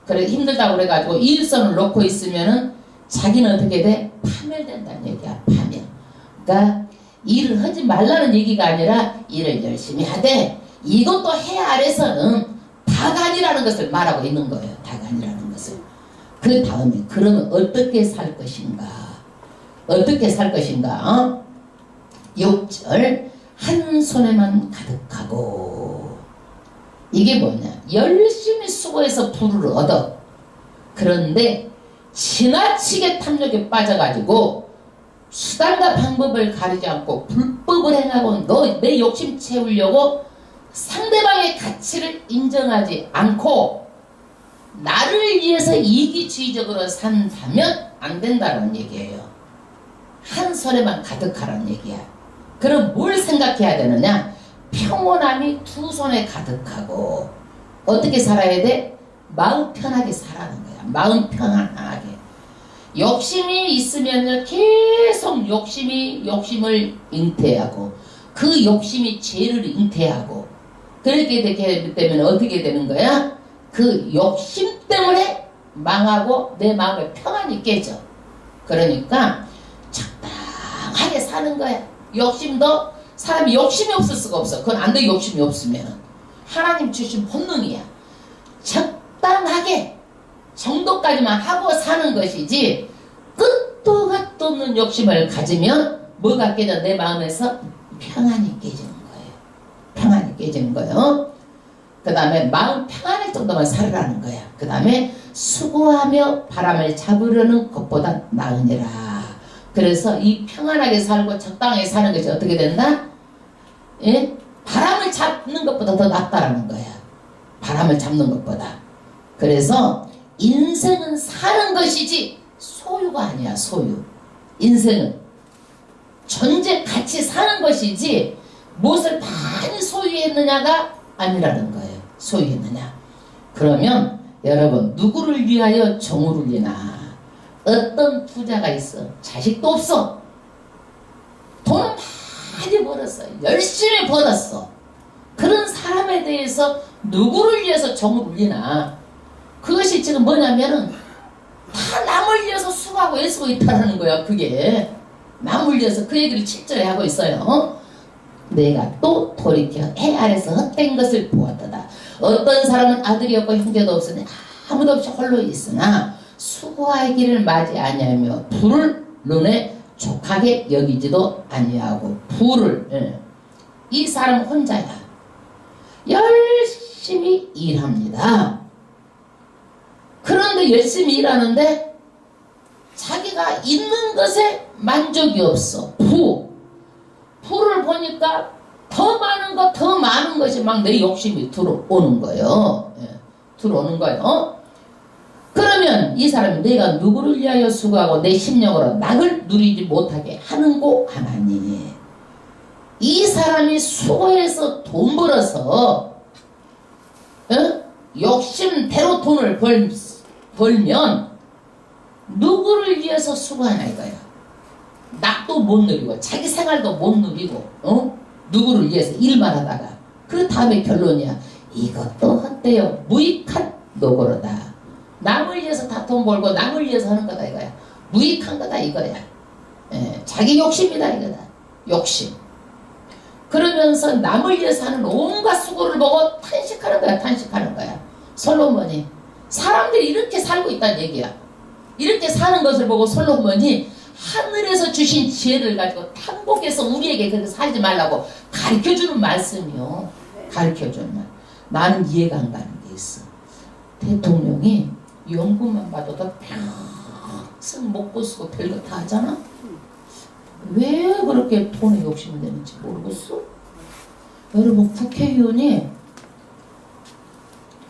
Speaker 1: 그래 힘들다고 그래가지고 일선을 놓고 있으면은 자기는 어떻게 돼? 파멸된다는 얘기야. 파멸. 그러니까 일을 하지 말라는 얘기가 아니라 일을 열심히 하되 이것도 해 아래서는 다간이라는 것을 말하고 있는 거예요. 다간이라는 것을. 그 다음에 그러면 어떻게 살 것인가? 어떻게 살 것인가? 6절 한 손에만 가득하고. 이게 뭐냐? 열심히 수고해서 부를 얻어. 그런데 지나치게 탐욕에 빠져가지고 수단과 방법을 가리지 않고 불법을 행하고 내 욕심 채우려고 상대방의 가치를 인정하지 않고 나를 위해서 이기주의적으로 산다면 안 된다는 얘기예요. 한 손에만 가득하라는 얘기야. 그럼 뭘 생각해야 되느냐? 평온함이 두 손에 가득하고 어떻게 살아야 돼? 마음 편하게 살아는 거야. 마음 편안하게. 욕심이 있으면 계속 욕심을 잉태하고 그 욕심이 죄를 잉태하고 그렇게 되게 되면 어떻게 되는 거야? 그 욕심 때문에 망하고 내 마음의 평안이 깨져. 그러니까 적당하게 사는 거야. 욕심도 사람이 욕심이 없을 수가 없어. 그건 안 돼. 욕심이 없으면 하나님 주신 본능이야. 적당하게 정도까지만 하고 사는 것이지 끝도 끝도 없는 욕심을 가지면 뭐가 깨져? 내 마음에서 평안이 깨지는 거예요. 평안이 깨지는 거예요. 그 다음에 마음 평안할 정도만 살으라는 거야. 그 다음에 수고하며 바람을 잡으려는 것보다 나으니라. 그래서 이 평안하게 살고 적당하게 사는 것이 어떻게 된다? 예? 바람을 잡는 것보다 더 낫다라는 거야. 바람을 잡는 것보다. 그래서 인생은 사는 것이지 소유가 아니야. 소유. 인생은 존재 같이 사는 것이지 무엇을 많이 소유했느냐가 아니라는 거예요. 소유했느냐. 그러면 여러분 누구를 위하여 종을 울리나. 어떤 부자가 있어. 자식도 없어. 돈은 많이 벌었어요. 열심히 벌었어. 그런 사람에 대해서 누구를 위해서 정을 울리나? 그것이 지금 뭐냐면은 다 남을 위해서 수고하고 애쓰고 있다라는 거야. 그게 남을 위해서 그 얘기를 7절에 하고 있어요. 내가 또 돌이켜 해 아래서 헛된 것을 보았도다. 어떤 사람은 아들이 없고 형제도 없으니 아무도 없이 홀로 있으나 수고하기를 맞이 아니하며 부를 눈에 족하게 여기지도 아니하고 부를 이 사람 혼자야. 열심히 일합니다. 그런데 열심히 일하는데 자기가 있는 것에 만족이 없어. 부를 보니까 더 많은 것이 막 내 욕심이 들어오는 거예요. 들어오는 거예요. 그러면 이 사람이 내가 누구를 위하여 수고하고 내 심령으로 낙을 누리지 못하게 하는고 하나니. 이 사람이 수고해서 돈 벌어서 욕심대로 돈을 벌면 누구를 위해서 수고하냐 이거야. 낙도 못 누리고 자기 생활도 못 누리고 누구를 위해서 일만 하다가 그 다음에 결론이야. 이것도 헛되요 무익한 노고로다. 남을 위해서 다 돈 벌고 남을 위해서 하는 거다 이거야. 무익한 거다 이거야. 자기 욕심이다 이거다. 욕심. 그러면서 남을 위해서 하는 온갖 수고를 보고 탄식하는 거야. 솔로몬이 사람들이 이렇게 살고 있다는 얘기야. 이렇게 사는 것을 보고 솔로몬이 하늘에서 주신 지혜를 가지고 탕복해서 우리에게 그렇게 살지 말라고 가르쳐주는 말씀이요. 가르쳐주는 말. 나는 이해가 안 가는 게 있어. 대통령이 연구만 봐도 평생 먹고 쓰고 별거 다 하잖아. 왜 그렇게 돈에 욕심을 내는지 모르겠어. 여러분 국회의원이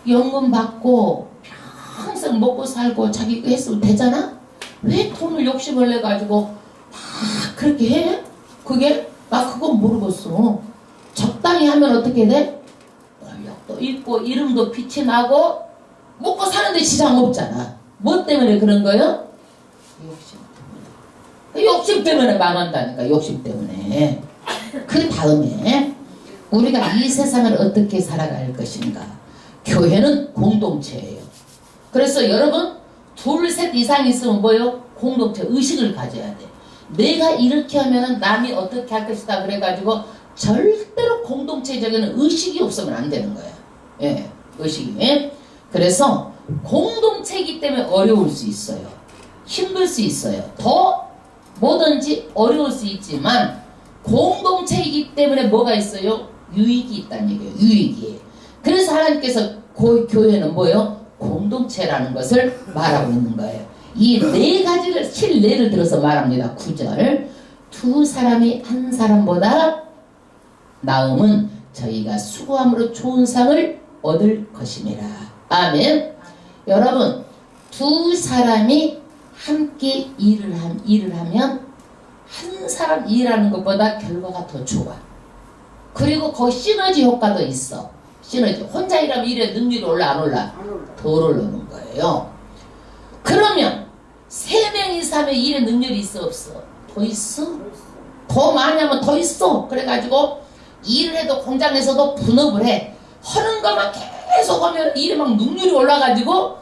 Speaker 1: 연금 받고 평생 먹고 살고 자기 했으면 되잖아. 왜 돈을 욕심을 내가지고 다 그렇게 해? 그게? 나 그건 모르겠어. 적당히 하면 어떻게 돼? 권력도 있고 이름도 빛이 나고 먹고 사는데 지장 없잖아. 뭐 때문에 그런 거요? 욕심 때문에. 욕심 때문에 망한다니까. 욕심 때문에. 그 다음에 우리가 이 세상을 어떻게 살아갈 것인가. 교회는 공동체예요. 그래서 여러분 둘, 셋 이상 있으면 뭐요? 공동체 의식을 가져야 돼. 내가 이렇게 하면은 남이 어떻게 할 것이다 그래가지고 절대로 공동체적인 의식이 없으면 안 되는 거야. 예, 의식이. 그래서 공동체이기 때문에 어려울 수 있어요. 힘들 수 있어요. 더 뭐든지 어려울 수 있지만 공동체이기 때문에 뭐가 있어요? 유익이 있다는 얘기예요. 유익이. 그래서 하나님께서 교회는 뭐예요? 공동체라는 것을 말하고 있는 거예요. 이 네 가지를 실례를 들어서 말합니다. 9절. 두 사람이 한 사람보다 나음은 저희가 수고함으로 좋은 상을 얻을 것임이라. 아멘. 여러분 두 사람이 함께 일을 하면 한 사람 일하는 것보다 결과가 더 좋아. 그리고 거기 시너지 효과도 있어. 시너지. 혼자 일하면 일의 능률이 올라 안 올라? 더 오르는 거예요. 그러면 3명 이상의 일의 능률이 있어 없어? 더 있어? 더 많이 하면 더 있어. 그래가지고 일을 해도 공장에서도 분업을 해. 하는 것만 계속 하면 일이 막 능률이 올라가지고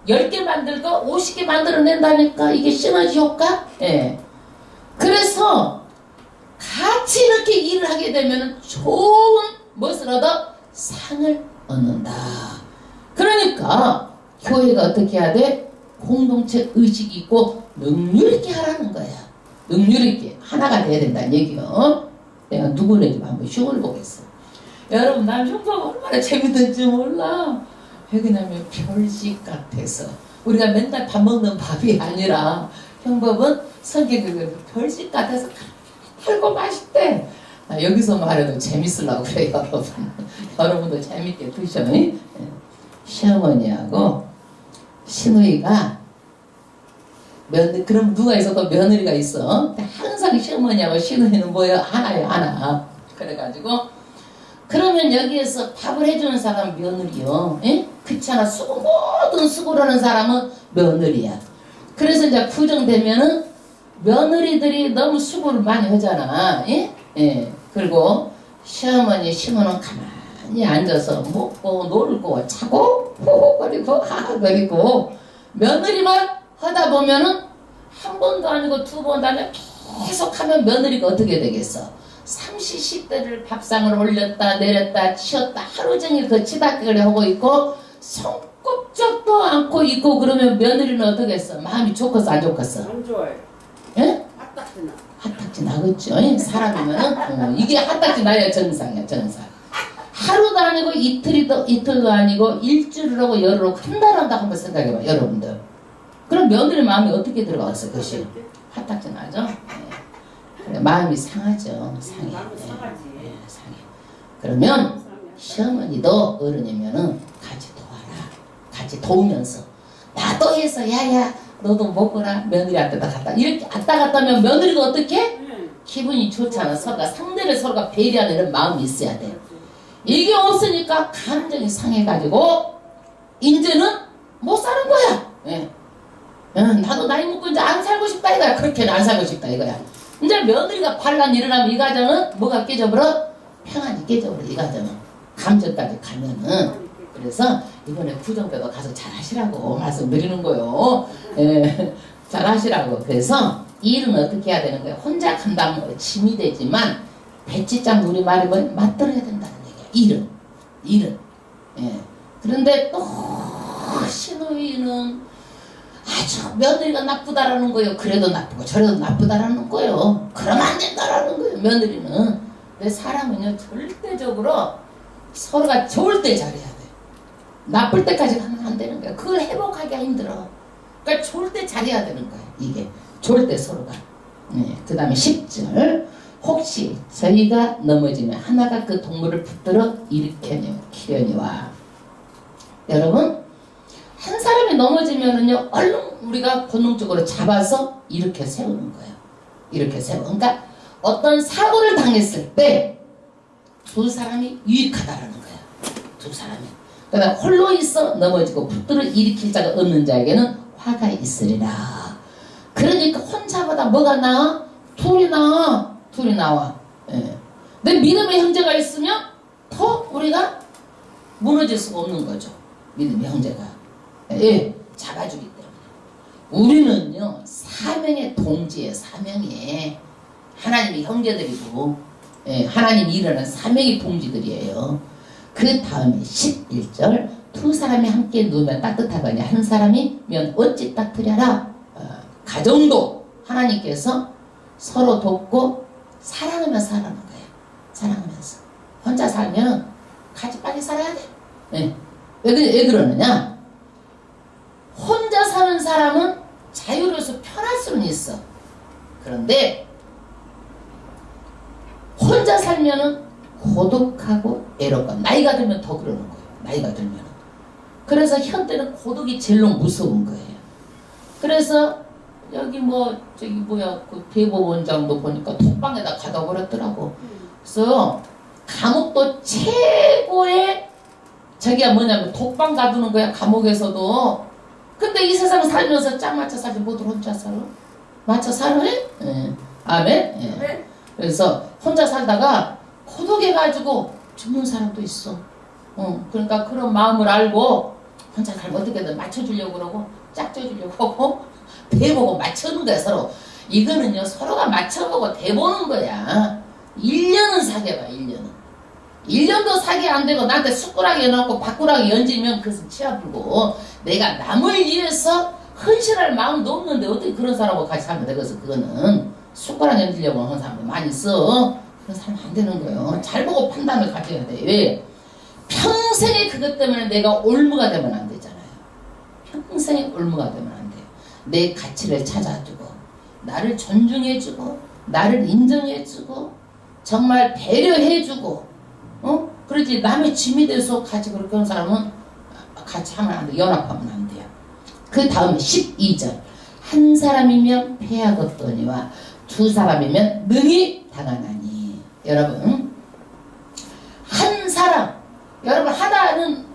Speaker 1: 10개 만들고 50개 만들어낸다니까. 이게 시너지 효과? 예. 그래서 같이 이렇게 일을 하게 되면 좋은 무엇을 얻어? 상을 얻는다. 그러니까 교회가 어떻게 해야 돼? 공동체 의식이 있고 능률 있게 하라는 거야. 능률 있게 하나가 돼야 된다는 얘기요. 내가 누구네 집 한번 흉을 보겠어. 여러분 난 흉보가 얼마나 재밌는지 몰라. 왜 그러냐면 별식 같아서 우리가 맨날 밥 먹는 밥이 아니라 형법은 성격이 별식 같아서 달고 맛있대. 여기서 말해도 재밌으려고 그래요. 여러분. 여러분도 재밌게 드셔. 시어머니하고 시누이가 그럼 누가 있어도 며느리가 있어. 근데 항상 시어머니하고 시누이는 뭐예요? 하나예요. 하나. 그래가지고 그러면 여기에서 밥을 해주는 사람은 며느리요. 에? 그렇지 않아. 모든 수고를 하는 사람은 며느리야. 그래서 이제 구정되면은 며느리들이 너무 수고를 많이 하잖아. 예? 예. 그리고 시어머니 시모는 가만히 앉아서 먹고 놀고 자고 호호거리고 하하거리고 며느리만 하다 보면은 한 번도 아니고 두 번도 아니고 계속 하면 며느리가 어떻게 되겠어? 삼시세끼를 밥상을 올렸다 내렸다 치웠다 하루 종일 그 치닫기를 하고 있고 손꼽짝도 않고 있고 그러면 며느리는 어떻겠어? 마음이 좋겠어 안 좋겠어?
Speaker 2: 안 좋아요.
Speaker 1: 예?
Speaker 2: 핫딱지나.
Speaker 1: 핫딱지 나겠죠. 사람이면은 이게 핫딱지 나야 정상이야 정상. 하루도 아니고 이틀도 아니고 일주일을 하고 열흘 하고 한 달 한다 한번 생각해봐 여러분들. 그럼 며느리 마음이 어떻게 들어가겠어 그것이? 핫딱지 나죠? 네. 그래, 마음이 상하죠. 상해.
Speaker 2: 마음이 상하지.
Speaker 1: 네, 상해. 그러면 시어머니도 어른이면은 같이 도와라. 같이 도우면서 나도 해서 야야 너도 먹거라 며느리한테다 갖다 이렇게 왔다 갔다 하면 며느리가 어떻게? 기분이 좋잖아. 상대를 서로가 배려하는 이런 마음이 있어야 돼. 이게 없으니까 감정이 상해가지고 이제는 못 사는 거야. 예. 나도 나이 먹고 이제 안 살고 싶다 이거야. 그렇게는 안 살고 싶다 이거야. 이제 며느리가 반란 일어나면 이 가정은 뭐가 깨져버려? 평안이 깨져버려 이 가정은. 감정까지 가면은. 그래서 이번에 구정배가 가서 잘 하시라고 말씀드리는 거요. 예. 잘 하시라고. 그래서 일은 어떻게 해야 되는 거예요? 혼자 감당은 짐이 되지만 배치장 우리말이 뭐 맞들어야 된다는 얘기야. 일은. 예. 그런데 또 시누이는 아주 며느리가 나쁘다라는 거예요. 그래도 나쁘고 저래도 나쁘다라는 거예요. 그러면 안 된다라는 거예요. 며느리는. 근데 사람은요 절대적으로 서로가 좋을 때 잘해야 돼. 나쁠 때까지 가면 안 되는 거야. 그걸 회복하기가 힘들어. 그러니까 좋을 때 잘해야 되는 거야. 이게 좋을 때 서로가. 네. 그 다음에 10절 혹시 저희가 넘어지면 하나가 그 동물을 붙들어 일으키려니와. 여러분 한 사람이 넘어지면은요 얼른 우리가 본능적으로 잡아서 일으켜 세우는 거예요. 일으켜 세워. 그러니까 어떤 사고를 당했을 때 두 사람이 유익하다라는 거예요. 두 사람이. 그러니까 홀로 있어 넘어지고 붙들어 일으킬 자가 없는 자에게는 화가 있으리라. 그러니까 혼자보다 뭐가 나아? 둘이 나와. 둘이 나와. 예. 근데 믿음의 형제가 있으면 더 우리가 무너질 수가 없는 거죠. 믿음의 형제가. 예. 잡아주기 때문에. 우리는요 사명의 동지에 사명에 하나님의 형제들이고 예, 하나님이 일어난 사명의 동지들이에요. 그 다음에 11절 두 사람이 함께 누우면 따뜻하거니 한 사람이면 어찌 따뜻하랴. 가정도 하나님께서 서로 돕고 사랑하면서 살아가는 거예요. 사랑하면서. 혼자 살면 같이 빨리 살아야 돼. 예. 왜 그러느냐? 혼자 사는 사람은 자유로워서 편할 수는 있어. 그런데 혼자 살면은 고독하고 외롭고 나이가 들면 더 그러는 거예요. 나이가 들면. 그래서 현대는 고독이 제일 무서운 거예요. 그래서 여기 그 대법원장도 보니까 톡방에다 가둬버렸더라고. 그래서 감옥도 최고의 저기야 뭐냐면 독방 가두는 거야. 감옥에서도. 근데 이 세상 살면서 짝 맞춰 살지 모두 혼자 살아? 맞춰 살아? 예. 아멘? 예. 그래서 혼자 살다가 고독해가지고 죽는 사람도 있어. 그러니까 그런 마음을 알고 혼자 살면 어떻게든 맞춰주려고 그러고 짝져주려고 하고 대보고 맞추는 거야 서로. 이거는요 서로가 맞춰보고 대보는 거야. 1년은 사귀어봐. 1년도 사귀 안 되고 나한테 숟가락에 넣고 바꾸락에 얹으면 그것은 치아불고 내가 남을 위해서 헌신할 마음도 없는데 어떻게 그런 사람하고 같이 살면 되겠어. 그거는 숟가락 얹으려고 하는 사람도 많이 있어. 그런 사람 안 되는 거예요. 잘 보고 판단을 가져야 돼. 왜? 평생에 그것 때문에 내가 올무가 되면 안 되잖아요. 평생에 올무가 되면 안 돼요. 내 가치를 찾아주고 나를 존중해주고 나를 인정해주고 정말 배려해주고 그러지 남의 짐이 돼서 같이 그렇게 하는 사람은 같이 하면 안 돼. 연합하면 안 돼요. 그 다음에 12절 한 사람이면 패하겠거니와 두 사람이면 능히 당하나니. 여러분 한 사람 여러분 하나는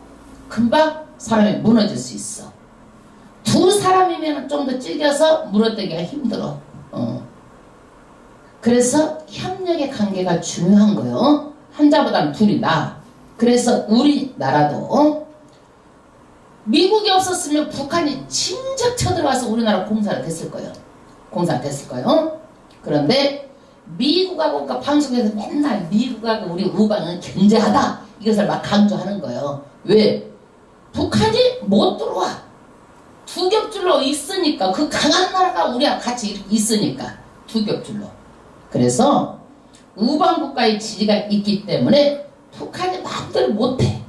Speaker 1: 금방 사람이 무너질 수 있어. 두 사람이면 좀 더 찔겨서 무너뜨기가 힘들어. 그래서 협력의 관계가 중요한 거예요. 한자보다는 둘이 나. 그래서 우리나라도 미국이 없었으면 북한이 진작 쳐들어와서 우리나라 공사를 됐을 거예요. 공사가 됐을 거예요. 그런데 미국하고 그러니까 방송에서 맨날 미국하고 우리 우방은 경제하다 이것을 막 강조하는 거예요. 왜? 북한이 못 들어와. 두 겹줄로 있으니까 그 강한 나라가 우리와 같이 있으니까 두 겹줄로. 그래서 우방 국가의 지지가 있기 때문에 북한이 마음대로 못해.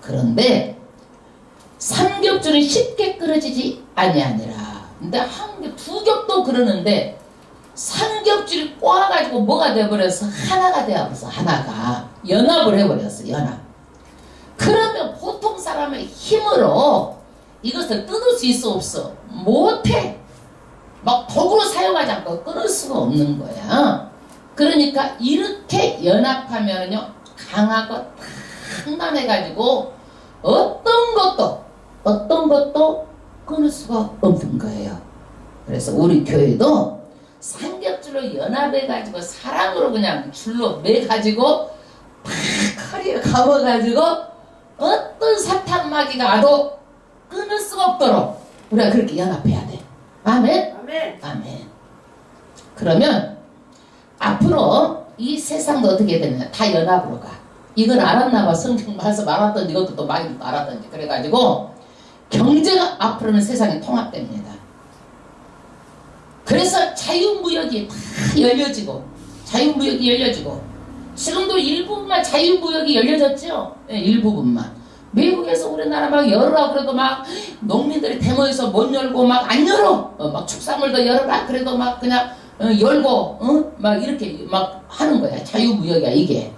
Speaker 1: 그런데 삼겹줄은 쉽게 끊어지지 아니하니라. 근데 두 겹도 그러는데 삼겹줄이 꼬아가지고 뭐가 돼버려서 하나가 되어버렸어. 하나가 연합을 해버렸어. 연합. 그러면 보통 사람의 힘으로 이것을 뜯을 수 있어 없어? 못해. 막 도구로 사용하지 않고 끊을 수가 없는 거야. 그러니까 이렇게 연합하면요 강하고 단단해가지고 어떤 것도 끊을 수가 없는 거예요. 그래서 우리 교회도 삼겹줄로 연합해가지고 사랑으로 그냥 줄로 매가지고 팍 허리에 감아가지고 어떤 사탄마귀가 와도 끊을 수가 없도록 우리가 그렇게 연합해야 돼. 아멘?
Speaker 2: 아멘.
Speaker 1: 아멘. 그러면 앞으로 이 세상도 어떻게 되느냐? 다 연합으로 가. 이건 알았나 봐. 성경 말씀 알았던지 이것도 또 많이 알았던지 그래가지고 경제가 앞으로는 세상이 통합됩니다. 그래서 자유무역이 다 열려지고 지금도 일부분만 자유무역이 열려졌죠. 네, 일부분만. 미국에서 우리나라 막 열어라 그래도 막 농민들이 데모해서 못 열고 막 안 열어. 막 축산물도 열어라 그래도 막 그냥 열고 막 이렇게 막 하는 거야. 자유무역이야 이게.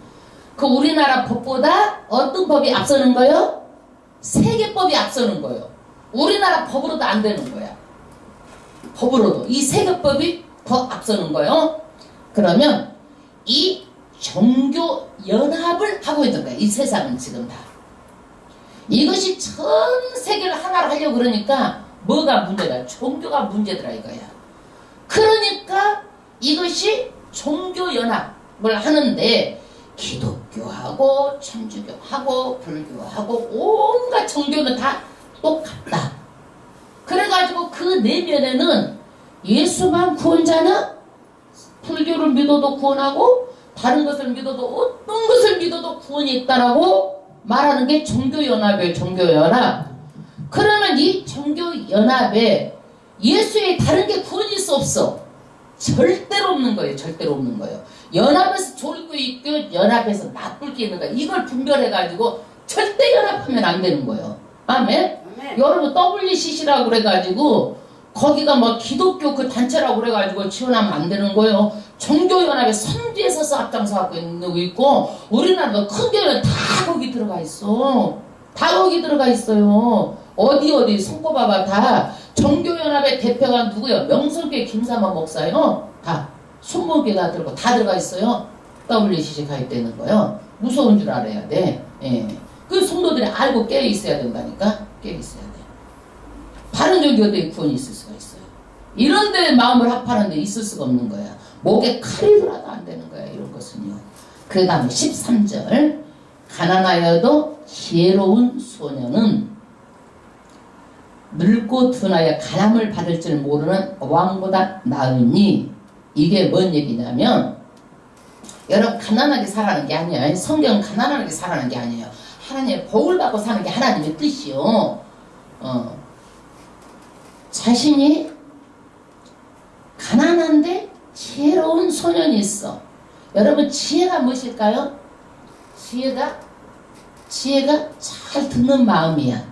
Speaker 1: 그 우리나라 법보다 어떤 법이 앞서는 거요? 세계법이 앞서는 거요. 우리나라 법으로도 안 되는 거야. 법으로도 이 세계법이 더 앞서는 거요. 그러면 이 종교 연합을 하고 있는 거야. 이 세상은 지금 다. 이것이 전 세계를 하나로 하려고 그러니까 뭐가 문제다? 종교가 문제더라 이거야. 그러니까 이것이 종교연합을 하는데 기독교하고 천주교하고 불교하고 온갖 종교는 다 똑같다. 그래가지고 그 내면에는 예수만 구원자나 불교를 믿어도 구원하고 다른 것을 믿어도 어떤 것을 믿어도 구원이 있다라고 말하는 게 종교연합이에요. 종교연합. 그러면 이 종교연합에 예수의 다른 게 구원일 수 없어. 절대로 없는 거예요. 절대로 없는 거예요. 연합에서 좋을 게 있고 연합에서 나쁠 게 있는 거야. 이걸 분별해가지고 절대 연합하면 안 되는 거예요. 아멘?
Speaker 2: 아멘.
Speaker 1: 여러분 WCC라고 그래가지고 거기가 뭐 기독교 그 단체라고 그래가지고 지원하면 안 되는 거예요. 종교연합에 선두에 서서 앞장서 갖고 있는 거 있고 우리나라도 큰 교회는 다 거기 들어가 있어. 다 거기 들어가 있어요. 어디 손꼽아봐. 다 종교연합의 대표가 누구요? 명성교회 김삼환 목사요. 다 손목에 다 들고 다 들어가 있어요. WCC 가입되는 거요. 무서운 줄 알아야 돼. 예. 그 성도들이 알고 깨어 있어야 된다니까. 깨어 있어야 돼. 바른 종교도에 구원이 있을 수가 있어요. 이런 데 마음을 합하는 데 있을 수가 없는 거야. 목에 칼이 들어도 안 되는 거야. 이런 것은요. 그 다음에 13절 가난하여도 지혜로운 소녀는 늙고 둔하여 가람을 받을 줄 모르는 왕보다 나으니 이게 뭔 얘기냐면 여러분 가난하게 살아가는 게 아니에요. 성경은 가난하게 살아가는 게 아니에요. 하나님의 복을 받고 사는 게 하나님의 뜻이요. 자신이 가난한데 지혜로운 소년이 있어. 여러분 지혜가 무엇일까요? 지혜가 잘 듣는 마음이야.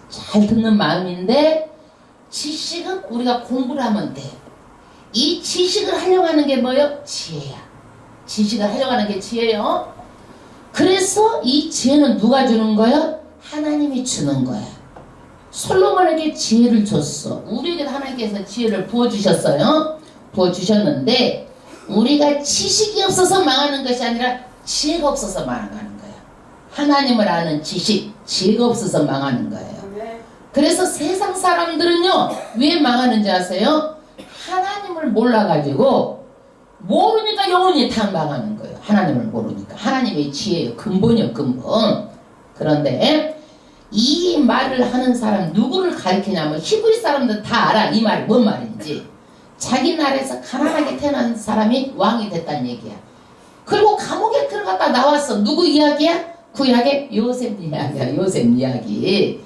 Speaker 1: 잘 듣는 마음인데 지식은 우리가 공부를 하면 돼. 이 지식을 하려고 하는 게 뭐예요? 지혜야. 지식을 하려고 하는 게 지혜요. 그래서 이 지혜는 누가 주는 거야? 하나님이 주는 거야. 솔로몬에게 지혜를 줬어. 우리에게 하나님께서 지혜를 부어주셨어요. 부어주셨는데 우리가 지식이 없어서 망하는 것이 아니라 지혜가 없어서 망하는 거야. 하나님을 아는 지식, 지혜가 없어서 망하는 거예요. 그래서 세상 사람들은요 왜 망하는지 아세요? 하나님을 몰라가지고 모르니까 영혼이 탐방하는 거예요. 하나님을 모르니까. 하나님의 지혜예요. 근본이요, 근본. 그런데 이 말을 하는 사람 누구를 가리키냐면 히브리 사람들 다 알아. 이 말이 뭔 말인지. 자기 나라에서 가난하게 태어난 사람이 왕이 됐다는 얘기야. 그리고 감옥에 들어갔다 나왔어. 누구 이야기야? 구약의 요셉 이야기야. 요셉 이야기.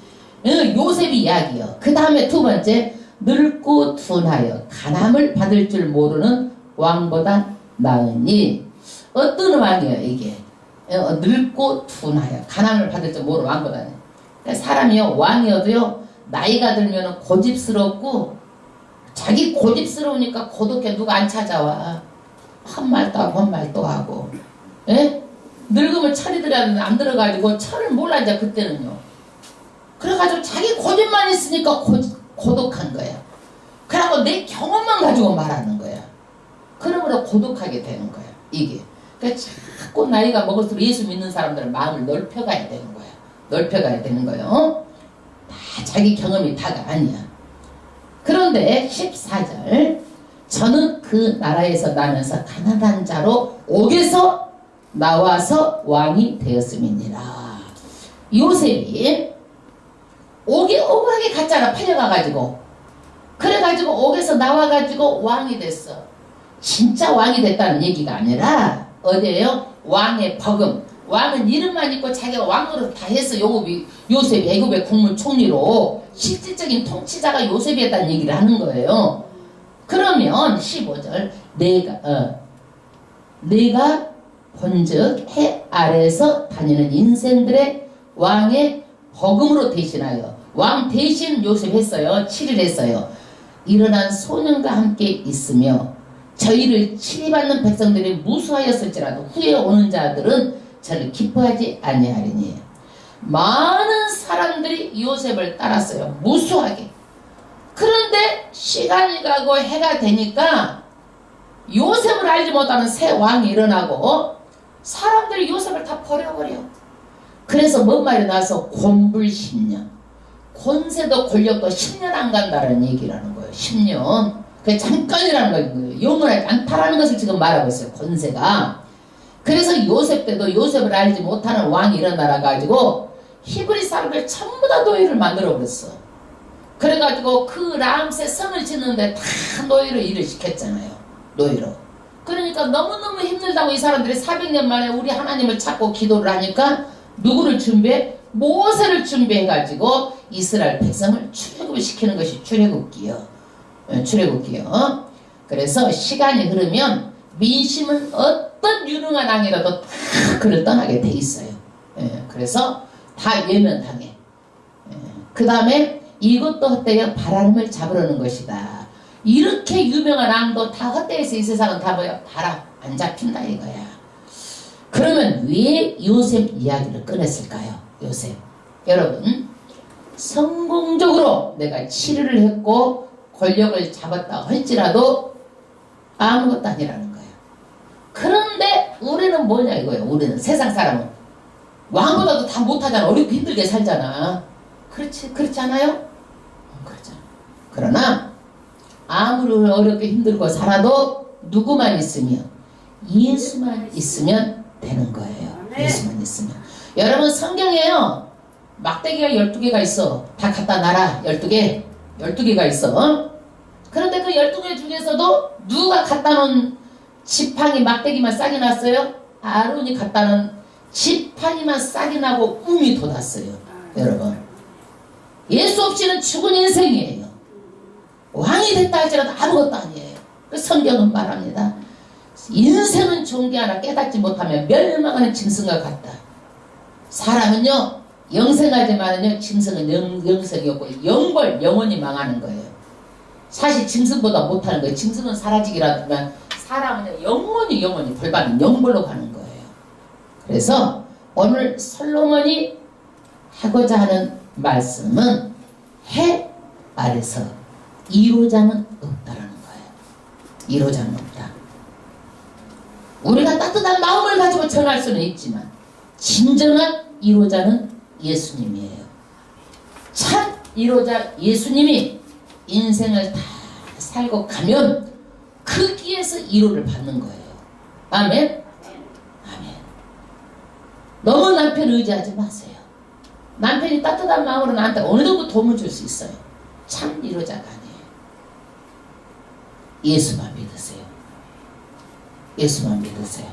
Speaker 1: 요셉 이야기요. 그 다음에 두 번째, 늙고 둔하여 가남을 받을 줄 모르는 왕보다 나으니. 어떤 왕이에요 이게? 늙고 둔하여 가남을 받을 줄 모르는 왕보다. 사람이요, 왕이어도요 나이가 들면 고집스럽고, 자기 고집스러우니까 고독해. 누가 안 찾아와. 한 말도 하고 한 말도 하고. 예? 늙으면 철이 들어야 안 들어가지고 철을 몰라 이제 그때는요. 그래가지고 자기 고집만 있으니까 고독한 거야. 그러고 내 경험만 가지고 말하는 거야. 그러므로 고독하게 되는 거야 이게. 그러니까 자꾸 나이가 먹을수록 예수 믿는 사람들은 마음을 넓혀가야 되는 거야. 넓혀가야 되는 거예요. 다 자기 경험이 다가 아니야. 그런데 14절, 저는 그 나라에서 나면서 가난한 자로 옥에서 나와서 왕이 되었음이니라. 요셉이 옥에 억울하게 갔잖아. 팔려가가지고. 그래가지고 옥에서 나와가지고 왕이 됐어. 진짜 왕이 됐다는 얘기가 아니라 어디에요? 왕의 버금. 왕은 이름만 있고 자기가 왕으로 다 했어. 요셉이 애굽의 국무총리로 실질적인 통치자가 요셉이었다는 얘기를 하는 거예요. 그러면 15절, 내가 본즉 해 아래에서 다니는 인생들의 왕의 버금으로 대신하여, 왕 대신 요셉 했어요. 7일 했어요. 일어난 소년과 함께 있으며 저희를 치리받는 백성들이 무수하였을지라도 후에 오는 자들은 저를 기뻐하지 아니하리니. 많은 사람들이 요셉을 따랐어요. 무수하게. 그런데 시간이 가고 해가 되니까 요셉을 알지 못하는 새 왕이 일어나고 사람들이 요셉을 다 버려버려. 그래서 뭔 말이 나와서 곤불 10년. 권세도 권력도 10년 안 간다는 얘기라는 거예요. 10년. 그게 잠깐이라는 거예요. 영원하지 않다라는 것을 지금 말하고 있어요. 권세가. 그래서 요셉 때도 요셉을 알지 못하는 왕이 일어나라 가지고 히브리 사람들 전부 다 노예를 만들어 버렸어. 그래가지고 그 람세 성을 짓는데 다 노예로 일을 시켰잖아요. 노예로. 그러니까 너무너무 힘들다고 이 사람들이 400년 만에 우리 하나님을 찾고 기도를 하니까 누구를 준비해? 모세를 준비해가지고 이스라엘 백성을 출애굽을 시키는 것이 출애굽기요. 출애굽기요. 그래서 시간이 흐르면 민심은 어떤 유능한 왕이라도 다 그를 떠나게 돼 있어요. 그래서 다 외면당해. 그 다음에 이것도 헛되어 바람을 잡으려는 것이다. 이렇게 유명한 왕도 다 헛되어서 이 세상은 다 뭐야? 바람 안 잡힌다 이거야. 그러면 왜 요셉 이야기를 꺼냈을까요? 요셉. 여러분, 성공적으로 내가 치료를 했고 권력을 잡았다 할지라도 아무것도 아니라는 거예요. 그런데 우리는 뭐냐 이거예요. 우리는 세상 사람은 왕보다도 다 못하잖아. 어렵고 힘들게 살잖아. 그렇지 않아요? 그렇잖아. 그러나 아무리 어렵게 힘들고 살아도 누구만 있으면, 예수만 있으면 되는 거예요. 예수만 있으면. 여러분, 성경에요 막대기가 12개가 있어. 다 갖다 놔라. 12개가 있어. 그런데 그 12개 중에서도 누가 갖다 놓은 지팡이 막대기만 싹이 났어요? 아론이 갖다 놓은 지팡이만 싹이 나고 움이 돋았어요. 여러분, 예수 없이는 죽은 인생이에요. 왕이 됐다 할지라도 아무것도 아니에요. 그 성경은 말합니다. 인생은 존귀하나 깨닫지 못하면 멸망하는 짐승과 같다. 사람은요 영생하지만은요 짐승은 영생이 없고 영원히 망하는 거예요. 사실 짐승보다 못하는 거예요. 짐승은 사라지기라지만 사람은 영원히 벌받는 영벌로 가는 거예요. 그래서 오늘 솔로몬이 하고자 하는 말씀은 해 아래서 이로자는 없다라는 거예요. 이로자는 없다. 우리가 따뜻한 마음을 가지고 전할 수는 있지만 진정한 이로자는 예수님이에요. 참 이로자 예수님이 인생을 다 살고 가면 그 거기에서 위로를 받는 거예요. 아멘. 아멘. 너무 남편 의지하지 마세요. 남편이 따뜻한 마음으로 나한테 어느 정도 도움을 줄 수 있어요. 참 위로자가 아니에요. 예수만 믿으세요. 예수만 믿으세요.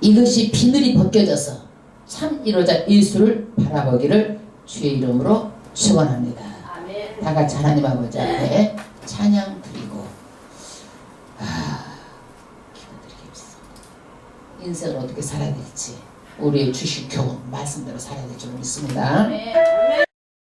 Speaker 1: 이것이 비늘이 벗겨져서 참 위로자 예수를 바라보기를 주의 이름으로 축원합니다.
Speaker 2: 아멘.
Speaker 1: 다 같이 하나님 아버지 앞에 찬양 드리고 기도드리겠습니다. 인생을 어떻게 살아야 될지 우리의 주신 교훈 말씀대로 살아야 될 줄 믿습니다.
Speaker 2: 아멘.